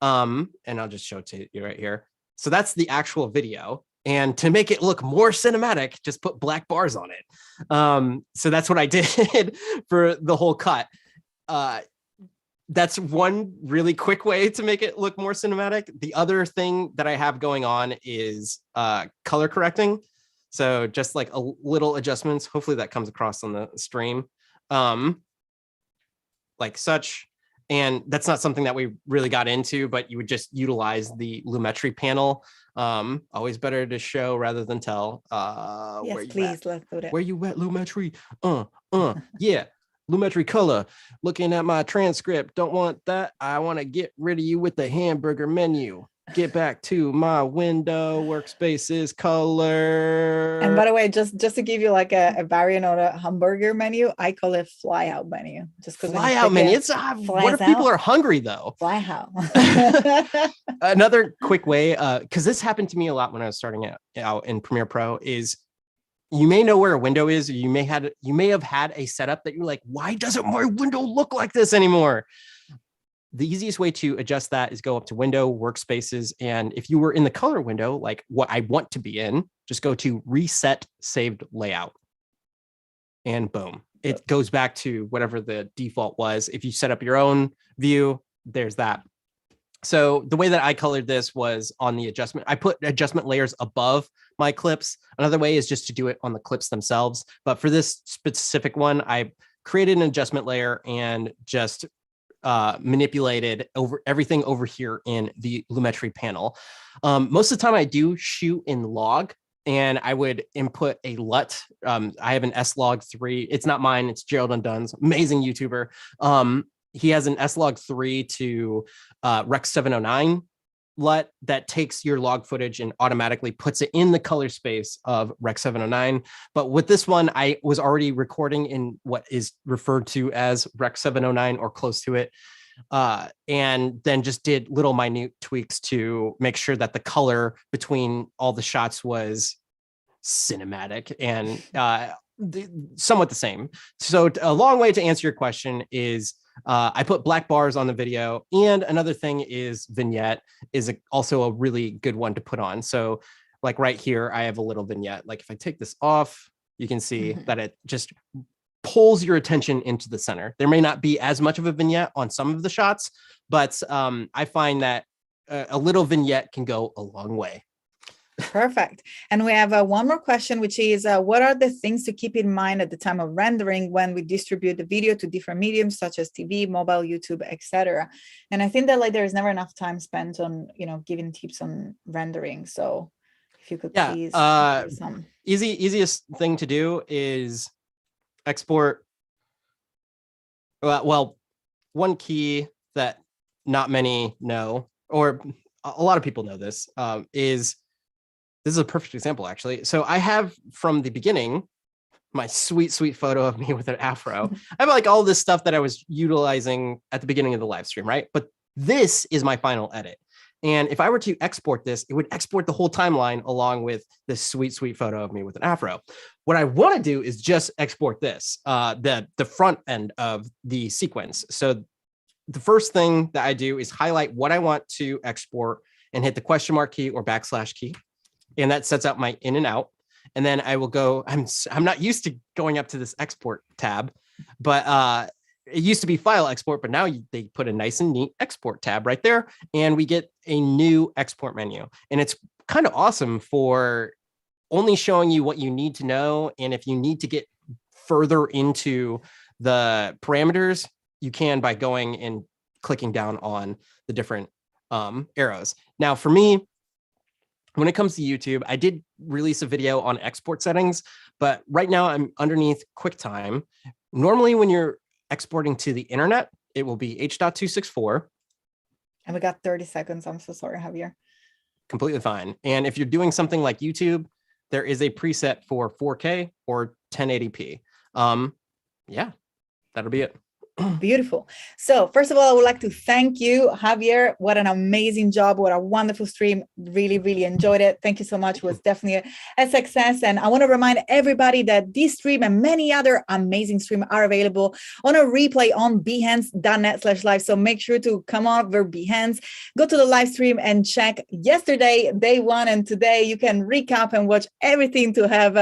and I'll just show it to you right here. So that's the actual video. And to make it look more cinematic, just put black bars on it. So that's what I did for the whole cut. That's one really quick way to make it look more cinematic. The other thing that I have going on is color correcting. So just like a little adjustments. Hopefully that comes across on the stream, like such. And that's not something that we really got into, but you would just utilize the Lumetri panel. Always better to show rather than tell. Yes, where you please, at? let's do that. Where you at, Lumetri? Yeah. Lumetri color, looking at my transcript, don't want that. I want to get rid of you with the hamburger menu. Get back to my window, workspaces, color. And by the way, just to give you like a variant on a hamburger menu, I call it fly out menu. Just because fly out menu. It's what if people are hungry though? Fly out. Another quick way, because this happened to me a lot when I was starting out in Premiere Pro, is you may know where a window is, or you may have had a setup that you're like, why doesn't my window look like this anymore? The easiest way to adjust that is go up to window, workspaces. And if you were in the color window, like what I want to be in, just go to reset saved layout. And boom, it goes back to whatever the default was. If you set up your own view, there's that. So the way that I colored this was on the adjustment. I put adjustment layers above my clips. Another way is just to do it on the clips themselves. But for this specific one, I created an adjustment layer and just manipulated over everything over here in the Lumetri panel. Most of the time I do shoot in log, and I would input a LUT. I have an S-Log3. It's not mine. It's Gerald Undun's, amazing YouTuber. He has an S-Log3 to Rec 709 LUT that takes your log footage and automatically puts it in the color space of Rec 709. But with this one, I was already recording in what is referred to as Rec 709 or close to it. And then just did little minute tweaks to make sure that the color between all the shots was cinematic and somewhat the same. So a long way to answer your question is I put black bars on the video. And another thing is vignette is also a really good one to put on. So like right here, I have a little vignette. Like if I take this off, you can see that it just pulls your attention into the center. There may not be as much of a vignette on some of the shots, but I find that a little vignette can go a long way. Perfect. And we have one more question, which is, what are the things to keep in mind at the time of rendering when we distribute the video to different mediums such as TV, mobile, YouTube, etc.? And I think that like there is never enough time spent on, giving tips on rendering. So if you could please give some. Easiest thing to do is export. Well, one key that not many know, or a lot of people know this, is this is a perfect example, actually. So I have from the beginning, my sweet photo of me with an afro. I have like all this stuff that I was utilizing at the beginning of the live stream, right? But this is my final edit. And if I were to export this, it would export the whole timeline along with this sweet, sweet photo of me with an afro. What I want to do is just export this, the front end of the sequence. So the first thing that I do is highlight what I want to export and hit the question mark key or backslash key. And that sets out my in and out. And then I will go, I'm not used to going up to this export tab, but it used to be file export, but now they put a nice and neat export tab right there. And we get a new export menu. And it's kind of awesome for only showing you what you need to know. And if you need to get further into the parameters, you can by going and clicking down on the different arrows. Now, for me, when it comes to YouTube, I did release a video on export settings, but right now I'm underneath QuickTime. Normally, when you're exporting to the internet, it will be H.264. And we got 30 seconds. I'm so sorry, Javier. Completely fine. And if you're doing something like YouTube, there is a preset for 4K or 1080p. Yeah, that'll be it. Beautiful. So first of all, I would like to thank you, Javier. What an amazing job. What a wonderful stream. Really, really enjoyed it. Thank you so much. It was definitely a success. And I want to remind everybody that this stream and many other amazing streams are available on a replay on behance.net/live. So make sure to come over Behance, go to the live stream and check yesterday, day one, and today you can recap and watch everything to have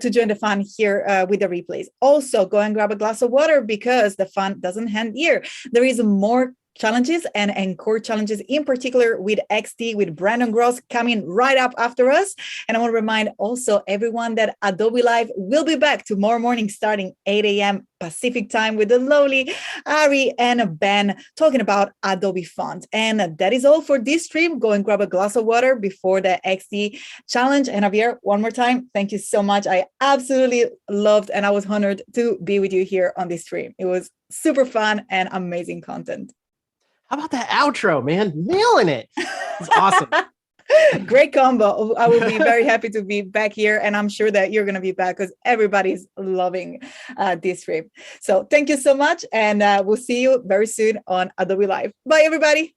to join the fun here with the replays. Also, go and grab a glass of water because the fun doesn't end here. There is more challenges and encore challenges, in particular with XD, with Brandon Gross coming right up after us. And I want to remind also everyone that Adobe Live will be back tomorrow morning starting 8 a.m. Pacific time with the lovely Ari and Ben talking about Adobe Font. And that is all for this stream. Go and grab a glass of water before the XD challenge. And Javier, one more time, thank you so much. I absolutely loved and I was honored to be with you here on this stream. It was super fun and amazing content. How about that outro, man? Nailing it. It's awesome. Great combo. I will be very happy to be back here. And I'm sure that you're going to be back because everybody's loving this stream. So thank you so much. And we'll see you very soon on Adobe Live. Bye, everybody.